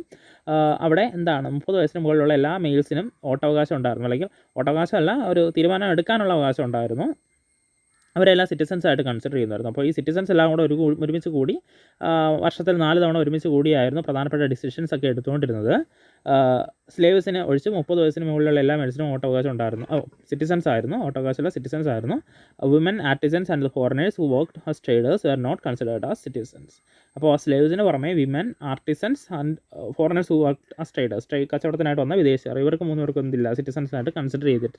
അവിടെ 30 വയസ്സിന് മുകളിലുള്ള എല്ലാ മെയിൽസിനും വോട്ടവകാശം ഉണ്ടായിരുന്നു. അല്ലെങ്കിൽ വോട്ടവകാശമല്ല, ഒരു തീരുമാനം എടുക്കാനുള്ള അവകാശം ഉണ്ടായിരുന്നു. അവരെല്ലാം സിറ്റിസൺസ് ആയിട്ട് കൺസിഡർ ചെയ്യുമായിരുന്നു. അപ്പോൾ ഈ സിറ്റിസൺസ് എല്ലാം കൂടെ ഒരുമിച്ച് കൂടി വർഷത്തിൽ 4 തവണ ഒരുമിച്ച് കൂടിയായിരുന്നു പ്രധാനപ്പെട്ട ഡിസിഷൻസ് ഒക്കെ എടുത്തുകൊണ്ടിരുന്നത്. സ്ലേവ്സിനെ ഒഴിച്ച് 30 വയസ്സിന് മുകളിലുള്ള എല്ലാ മെൻസിനും വോട്ടവകാശം ഉണ്ടായിരുന്നു. സിറ്റിസൺസ് ആയിരുന്നു, വോട്ടവകാശമുള്ള സിറ്റിസൺസ് ആയിരുന്നു. Women, artisans and foreigners who worked as traders were not considered as citizens. അപ്പോൾ സ്ലേവ്സിന് പുറമെ women, artisans and foreigners who worked as traders, കച്ചവടത്തിനായിട്ട് വന്ന വിദേശിയർ, ഇവർക്ക് 3 പേർക്കും എന്തില്ല, സിറ്റിസൺസായിട്ട് കൺസിഡർ ചെയ്തിട്ടില്ല.